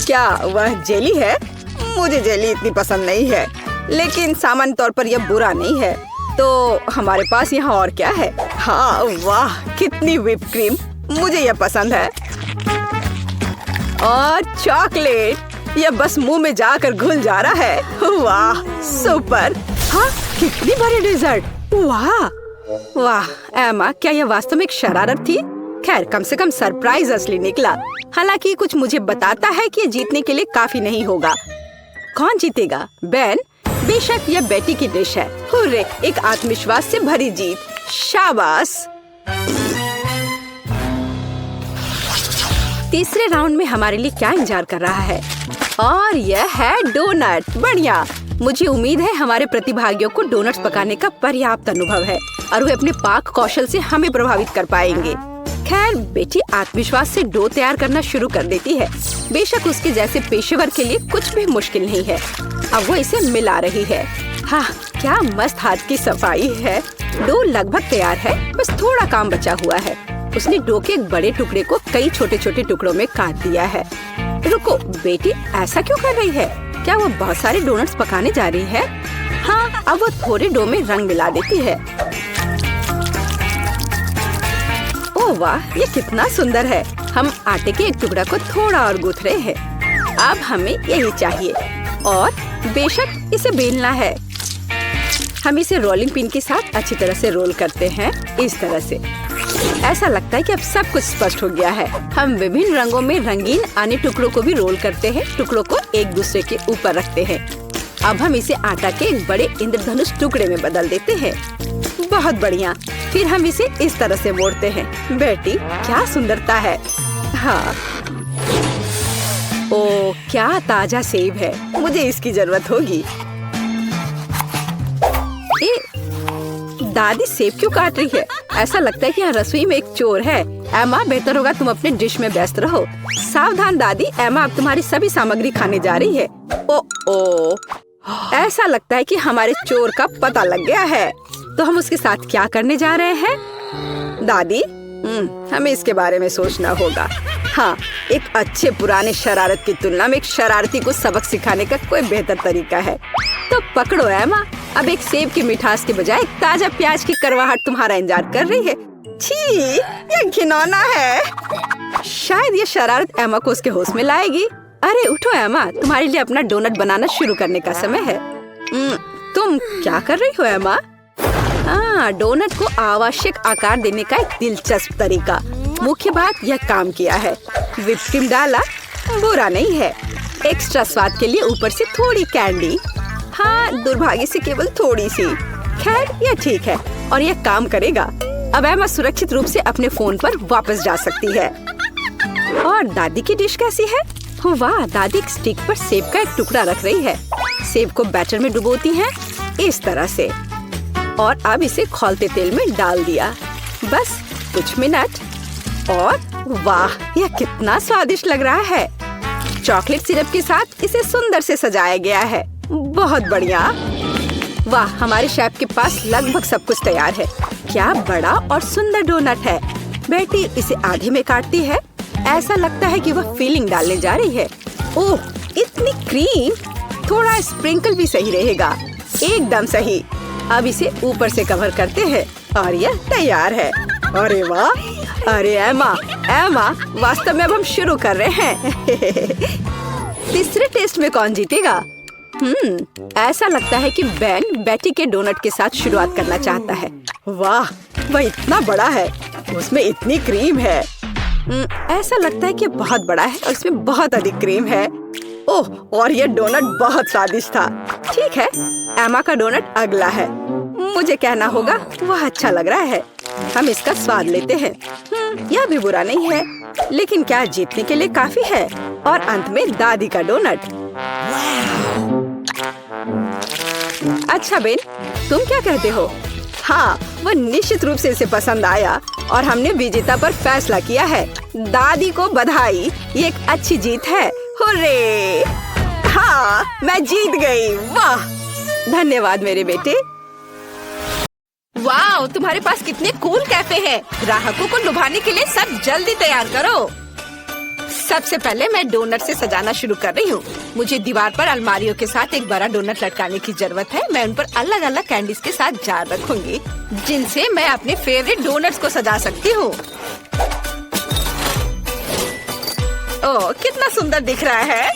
क्या वह जेली है? मुझे जेली इतनी पसंद नहीं है, लेकिन सामान्य तौर पर यह बुरा नहीं है। तो हमारे पास यहाँ और क्या है? हाँ, वाह, कितनी व्हिप क्रीम। मुझे यह पसंद है। और चॉकलेट, यह बस मुंह में जाकर घुल जा रहा है। वाह, सुपर। हाँ, कितनी बड़ी डेजर्ट। वाह वाह एमा, क्या यह वास्तव में एक शरारत थी? खैर, कम से कम सरप्राइज असली निकला। हालांकि कुछ मुझे बताता है कि जीतने के लिए काफी नहीं होगा। कौन जीतेगा? बेन? बेशक यह बेटी की डिश है। हुर्रे, एक आत्मविश्वास से भरी जीत। शाबाश। तीसरे राउंड में हमारे लिए क्या इंतजार कर रहा है? और यह है डोनट। बढ़िया। मुझे उम्मीद है हमारे प्रतिभागियों को डोनट्स पकाने का पर्याप्त अनुभव है और वे अपने पाक कौशल से हमें प्रभावित कर पाएंगे। खैर, बेटी आत्मविश्वास से डो तैयार करना शुरू कर देती है। बेशक उसके जैसे पेशेवर के लिए कुछ भी मुश्किल नहीं है। अब वो इसे मिला रही है। हाँ, क्या मस्त हाथ की सफाई है। डो लगभग तैयार है, बस थोड़ा काम बचा हुआ है। उसने डो के एक बड़े टुकड़े को कई छोटे छोटे टुकड़ों में काट दिया है। रुको, बेटी ऐसा क्यों कर रही है? क्या वो बहुत सारे डोनट्स पकाने जा रही है? हाँ, अब वो थोड़े डो में रंग मिला देती है। ओह वाह, ये कितना सुंदर है। हम आटे के एक टुकड़ा को थोड़ा और गूंथ रहे हैं। अब हमें यही चाहिए और बेशक इसे बेलना है। हम इसे रोलिंग पिन के साथ अच्छी तरह से रोल करते हैं, इस तरह से। ऐसा लगता है कि अब सब कुछ स्पष्ट हो गया है। हम विभिन्न रंगों में रंगीन अन्य टुकड़ों को भी रोल करते हैं, टुकड़ों को एक दूसरे के ऊपर रखते हैं। अब हम इसे आटा के एक बड़े इंद्रधनुष टुकड़े में बदल देते हैं। बहुत बढ़िया। फिर हम इसे इस तरह से मोड़ते हैं। बेटी, क्या सुंदरता है। हाँ, ओ क्या ताजा सेब है। मुझे इसकी जरूरत होगी। दादी सेब क्यों काट रही है? ऐसा लगता है कि यहाँ रसोई में एक चोर है। एमा, बेहतर होगा तुम अपने डिश में व्यस्त रहो। सावधान दादी, एमा अब तुम्हारी सभी सामग्री खाने जा रही है। ओ, ऐसा लगता है कि हमारे चोर का पता लग गया है। तो हम उसके साथ क्या करने जा रहे हैं? दादी, हमें इसके बारे में सोचना होगा। हाँ, एक अच्छे पुराने शरारत की तुलना में एक शरारती को सबक सिखाने का कोई बेहतर तरीका है। तो पकड़ो एमा, अब एक सेब की मिठास के बजाय एक ताजा प्याज की करवाहट तुम्हारा इंतजार कर रही है। छी, ये घिनौना है। शायद ये शरारत एमा को उसके होश में लाएगी। अरे उठो एमा, तुम्हारे लिए अपना डोनट बनाना शुरू करने का समय है। तुम क्या कर रही हो एमा? हाँ, डोनट को आवश्यक आकार देने का एक दिलचस्प तरीका। मुख्य बात, यह काम किया है। व्हिप क्रीम डाला, बुरा नहीं है। एक्स्ट्रा स्वाद के लिए ऊपर से थोड़ी कैंडी। हाँ, दुर्भाग्य से केवल थोड़ी सी। खैर, यह ठीक है और यह काम करेगा। अब एमा सुरक्षित रूप से अपने फोन पर वापस जा सकती है। और दादी की डिश कैसी है? वाह, दादी एक स्टिक पर सेब का एक टुकड़ा रख रही है। सेब को बैटर में डुबोती है इस तरह से और अब इसे खौलते तेल में डाल दिया। बस कुछ मिनट और वाह, यह कितना स्वादिष्ट लग रहा है। चॉकलेट सिरप के साथ इसे सुंदर से सजाया गया है। बहुत बढ़िया। वाह, हमारे शेफ के पास लगभग सब कुछ तैयार है। क्या बड़ा और सुंदर डोनट है। बेटी इसे आधे में काटती है। ऐसा लगता है कि वह फिलिंग डालने जा रही है। ओह, इतनी क्रीम। थोड़ा स्प्रिंकल भी सही रहेगा। एकदम सही। अब इसे ऊपर से कवर करते हैं और यह तैयार है। अरे वाह, अरे एमा, वास्तव में अब हम शुरू कर रहे हैं। तीसरे टेस्ट में कौन जीतेगा? ऐसा लगता है कि बेन बेटी के डोनट के साथ शुरुआत करना चाहता है। वाह, वह इतना बड़ा है, उसमें इतनी क्रीम है। ऐसा लगता है कि बहुत बड़ा है और इसमें बहुत अधिक क्रीम है। ओह, और यह डोनट बहुत स्वादिष्ट था। ठीक है, एमा का डोनट अगला है। मुझे कहना होगा वह अच्छा लग रहा है। हम इसका स्वाद लेते हैं। यह भी बुरा नहीं है, लेकिन क्या जीतने के लिए काफी है? और अंत में दादी का डोनट। अच्छा बेन, तुम क्या कहते हो? हाँ, वह निश्चित रूप से इसे पसंद आया और हमने विजेता पर फैसला किया है। दादी को बधाई, ये एक अच्छी जीत है। हुर्रे! हाँ, मैं जीत गई। वाह, धन्यवाद मेरे बेटे। वाह, तुम्हारे पास कितने कूल कैफे हैं। ग्राहकों को लुभाने के लिए सब जल्दी तैयार करो। सबसे पहले मैं डोनट से सजाना शुरू कर रही हूँ। मुझे दीवार पर अलमारियों के साथ एक बड़ा डोनट लटकाने की जरूरत है। मैं उन पर अलग अलग कैंडीज के साथ जार रखूंगी, जिनसे मैं अपने फेवरेट डोनट्स को सजा सकती हूँ। ओह, कितना सुंदर दिख रहा है।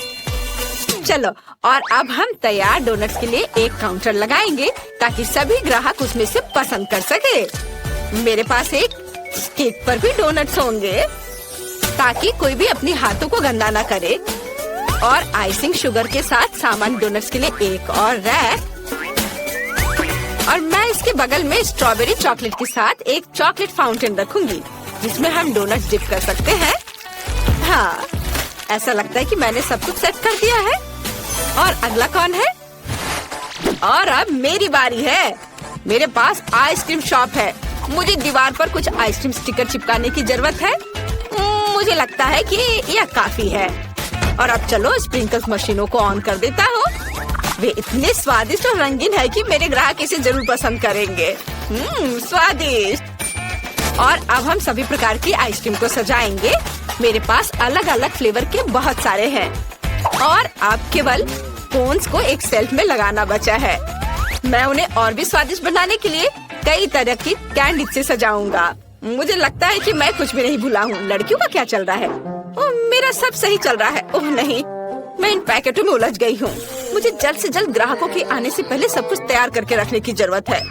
चलो, और अब हम तैयार डोनट्स के लिए एक काउंटर लगाएंगे ताकि सभी ग्राहक उसमें से पसंद कर सके। मेरे पास एक केक पर भी डोनट्स होंगे ताकि कोई भी अपने हाथों को गंदा ना करे। और आइसिंग शुगर के साथ सामान्य डोनट्स के लिए एक और रैक। और मैं इसके बगल में स्ट्रॉबेरी चॉकलेट के साथ एक चॉकलेट फाउंटेन रखूंगी, जिसमें हम डोनट्स डिप कर सकते हैं। हाँ, ऐसा लगता है कि मैंने सब कुछ सेट कर दिया है। और अगला कौन है? और अब मेरी बारी है। मेरे पास आइसक्रीम शॉप है। मुझे दीवार पर कुछ आइसक्रीम स्टिकर चिपकाने की जरूरत है। मुझे लगता है कि यह काफी है। और अब चलो स्प्रिंकल्स मशीनों को ऑन कर देता हूँ। वे इतने स्वादिष्ट और रंगीन है कि मेरे ग्राहक इसे जरूर पसंद करेंगे। स्वादिष्ट। और अब हम सभी प्रकार की आइसक्रीम को सजाएंगे। मेरे पास अलग अलग फ्लेवर के बहुत सारे हैं। और अब केवल कोन्स को एक शेल्फ में लगाना बचा है। मैं उन्हें और भी स्वादिष्ट बनाने के लिए कई तरह की कैंडी से सजाऊंगा। मुझे लगता है कि मैं कुछ भी नहीं भूला हूँ। लड़कियों का क्या चल रहा है? ओह, मेरा सब सही चल रहा है। ओह नहीं, मैं इन पैकेटों में उलझ गई हूँ। मुझे जल्द से जल्द ग्राहकों के आने से पहले सब कुछ तैयार करके रखने की जरूरत है।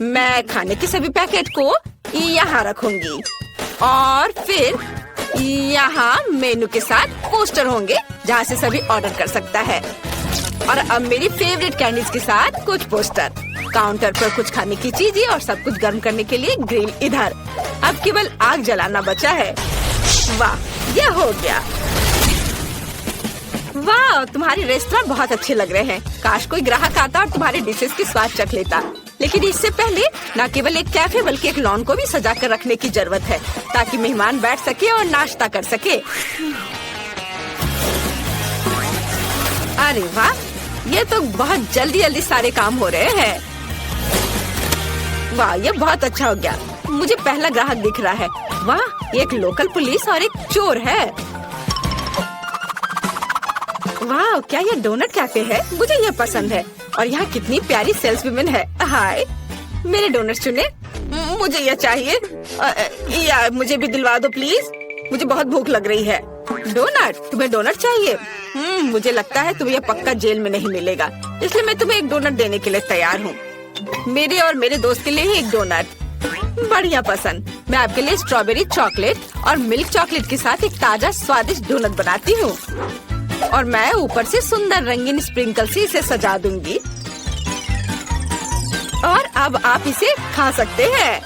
मैं खाने के सभी पैकेट को यहाँ रखूंगी और फिर यहाँ मेनू के साथ पोस्टर होंगे जहाँ से सभी ऑर्डर कर सकता है। और अब मेरी फेवरेट कैंडीज के साथ कुछ पोस्टर। काउंटर पर कुछ खाने की चीजें और सब कुछ गर्म करने के लिए ग्रिल इधर। अब केवल आग जलाना बचा है। वाह, यह हो गया। वाह, तुम्हारे रेस्टोरेंट बहुत अच्छे लग रहे हैं। काश कोई ग्राहक आता और तुम्हारे डिशेस की स्वाद चख लेता। लेकिन इससे पहले न केवल एक कैफे बल्कि एक लॉन को भी सजा कर रखने की जरूरत है ताकि मेहमान बैठ सके और नाश्ता कर सके। अरे वाह, ये तो बहुत जल्दी जल्दी सारे काम हो रहे हैं। वाह, ये बहुत अच्छा हो गया। मुझे पहला ग्राहक दिख रहा है। वाह, एक लोकल पुलिस और एक चोर है। वाह, क्या ये डोनट कैफे है? मुझे ये पसंद है। और यहाँ कितनी प्यारी सेल्स वुमेन है। हाय, मेरे डोनट चुने। मुझे ये चाहिए। या मुझे भी दिलवा दो प्लीज। मुझे बहुत भूख लग रही है। डोनट? तुम्हें डोनट चाहिए? मुझे लगता है तुम्हें यह पक्का जेल में नहीं मिलेगा, इसलिए मैं तुम्हें एक डोनट देने के लिए तैयार हूँ। मेरे और मेरे दोस्त के लिए ही एक डोनट। बढ़िया पसंद। मैं आपके लिए स्ट्रॉबेरी चॉकलेट और मिल्क चॉकलेट के साथ एक ताजा स्वादिष्ट डोनट बनाती हूँ। और मैं ऊपर से सुंदर रंगीन स्प्रिंकल से इसे सजा दूंगी। और अब आप इसे खा सकते हैं।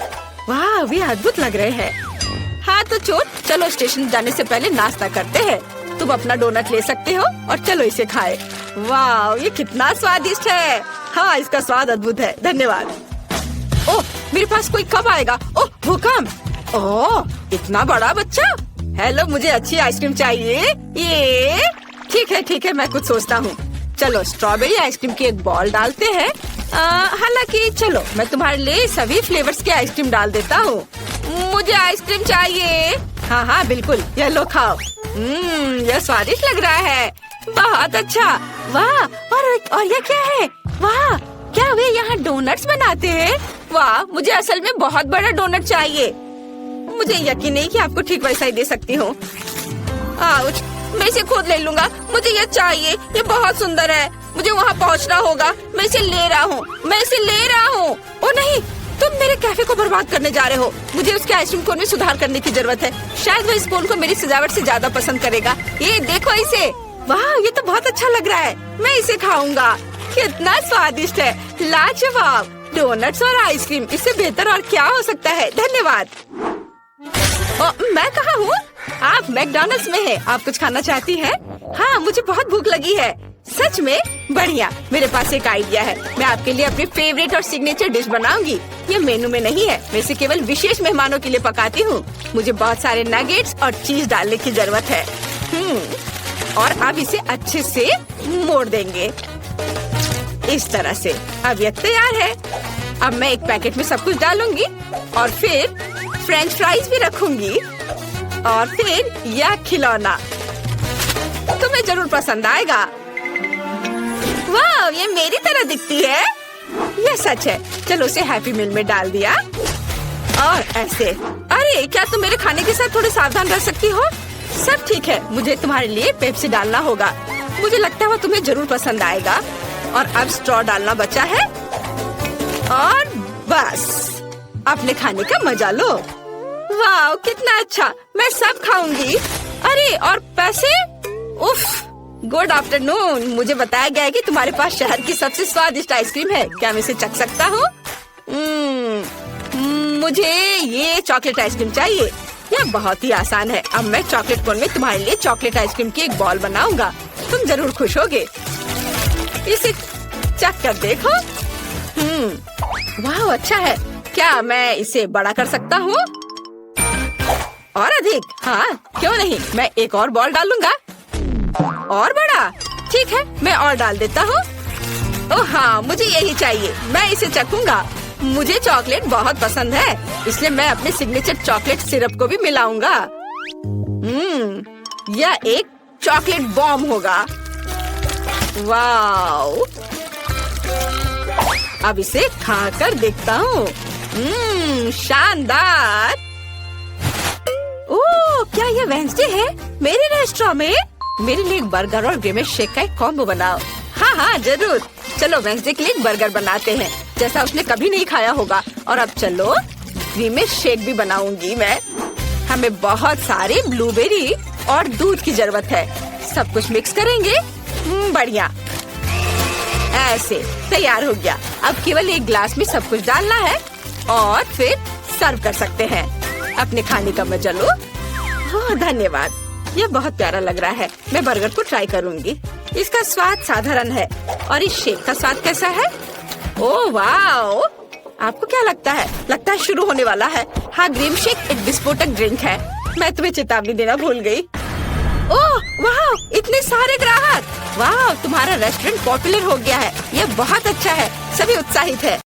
वाह, वे अद्भुत लग रहे हैं। हाँ तो चोर, चलो स्टेशन जाने से पहले नाश्ता करते हैं। तुम अपना डोनट ले सकते हो और चलो इसे खाए। वाह, ये कितना स्वादिष्ट है। हाँ, इसका स्वाद अद्भुत है। धन्यवाद। ओह, मेरे पास कोई कब आएगा? ओह, भूकंप। ओह, इतना बड़ा बच्चा। हेलो, मुझे अच्छी आइसक्रीम चाहिए। ये ठीक है, मैं कुछ सोचता हूँ। चलो, स्ट्रॉबेरी आइसक्रीम की एक बॉल डालते हैं। हालांकि चलो, मैं तुम्हारे लिए सभी फ्लेवर्स की आइसक्रीम डाल देता हूँ। मुझे आइसक्रीम चाहिए। हाँ, बिल्कुल, ये लो, खाओ। यह स्वादिष्ट लग रहा है। बहुत अच्छा। वाह, और ये क्या है? वाह, क्या वे यहाँ डोनट्स बनाते हैं? वाह, मुझे असल में बहुत बड़ा डोनट चाहिए। मुझे यकीन नहीं कि आपको ठीक वैसा ही दे सकती हूँ। आउच, मैं इसे खुद ले लूंगा। मुझे ये चाहिए, ये बहुत सुंदर है। मुझे वहाँ पहुँचना होगा। मैं इसे ले रहा हूँ। ओ नहीं, तुम मेरे कैफे को बर्बाद करने जा रहे हो। मुझे उसके आइसक्रीम कोन में सुधार करने की जरूरत है। शायद वो इस कोन को मेरी सजावट से ज्यादा पसंद करेगा। ये देखो इसे। वाह, ये तो बहुत अच्छा लग रहा है। मैं इसे खाऊंगा। कितना स्वादिष्ट है। लाजवाब। डोनट्स और आइसक्रीम, इससे बेहतर और क्या हो सकता है। धन्यवाद। मैं कहाँ हूँ? आप मैकडॉनल्ड्स में हैं। आप कुछ खाना चाहती हैं? हाँ, मुझे बहुत भूख लगी है। सच में? बढ़िया। मेरे पास एक आइडिया है। मैं आपके लिए अपनी फेवरेट और सिग्नेचर डिश बनाऊंगी। ये मेनू में नहीं है। मैं इसे केवल विशेष मेहमानों के लिए पकाती हूँ। मुझे बहुत सारे नगेट्स और चीज डालने की जरूरत है। और अब इसे अच्छे से मोड़ देंगे इस तरह से। अब यह तैयार है। अब मैं एक पैकेट में सब कुछ डालूंगी और फिर फ्रेंच फ्राइज भी रखूंगी और फिर यह खिलौना तुम्हें जरूर पसंद आएगा। वाह, ये मेरी तरह दिखती है। यह सच है। चलो, उसे हैप्पी मील में डाल दिया और ऐसे। अरे, क्या तुम मेरे खाने के साथ थोड़े सावधान रह सकती हो? सब ठीक है। मुझे तुम्हारे लिए पेप्सी डालना होगा। मुझे लगता है वो तुम्हें जरूर पसंद आएगा। और अब स्ट्रॉ डालना बचा है और बस अपने खाने का मजा लो। वाह, कितना अच्छा। मैं सब खाऊंगी। अरे, और पैसे? उफ, गुड आफ्टरनून। मुझे बताया गया है कि तुम्हारे पास शहर की सबसे स्वादिष्ट आइसक्रीम है। क्या मैं इसे चख सकता हूँ? मुझे ये चॉकलेट आइसक्रीम चाहिए। यह बहुत ही आसान है। अब मैं चॉकलेट कोन में तुम्हारे लिए चॉकलेट आइसक्रीम की एक बॉल बनाऊंगा। तुम जरूर खुश होगे। इसे चख कर देखो। वाह, अच्छा है। क्या मैं इसे बड़ा कर सकता हूँ? और अधिक? हाँ, क्यों नहीं। मैं एक और बॉल डालूंगा। और बड़ा? ठीक है, मैं और डाल देता हूँ। ओह हाँ, मुझे यही चाहिए। मैं इसे चखूंगा। मुझे चॉकलेट बहुत पसंद है, इसलिए मैं अपने सिग्नेचर चॉकलेट सिरप को भी मिलाऊंगा। यह एक चॉकलेट बॉम्ब होगा। वाओ, अब इसे खाकर देखता हूँ। शानदार। ओह, क्या यह वेंसडे है? मेरे रेस्टोरेंट में मेरे लिए एक बर्गर और ग्रेमेश शेक का एक कॉम्बो बनाओ। हाँ, जरूर। चलो, वेंसडे के लिए एक बर्गर बनाते हैं, जैसा उसने कभी नहीं खाया होगा। और अब चलो, ग्रेमेश शेक भी बनाऊंगी मैं। हमें बहुत सारे ब्लूबेरी और दूध की जरूरत है। सब कुछ मिक्स करेंगे। बढ़िया, ऐसे तैयार हो गया। अब केवल एक ग्लास में सब कुछ डालना है और फिर सर्व कर सकते हैं। अपने खाने का मजा लो। धन्यवाद। यह बहुत प्यारा लग रहा है। मैं बर्गर को ट्राई करूंगी। इसका स्वाद साधारण है। और इस शेक का स्वाद कैसा है? ओह वाओ, आपको क्या लगता है? लगता है शुरू होने वाला है। हाँ, ग्रीम शेक एक विस्फोटक ड्रिंक है। मैं तुम्हें चेतावनी देना भूल गई। ओह वाह, इतने सारे ग्राहक। वाह, तुम्हारा रेस्टोरेंट पॉपुलर हो गया है। यह बहुत अच्छा है। सभी उत्साहित है।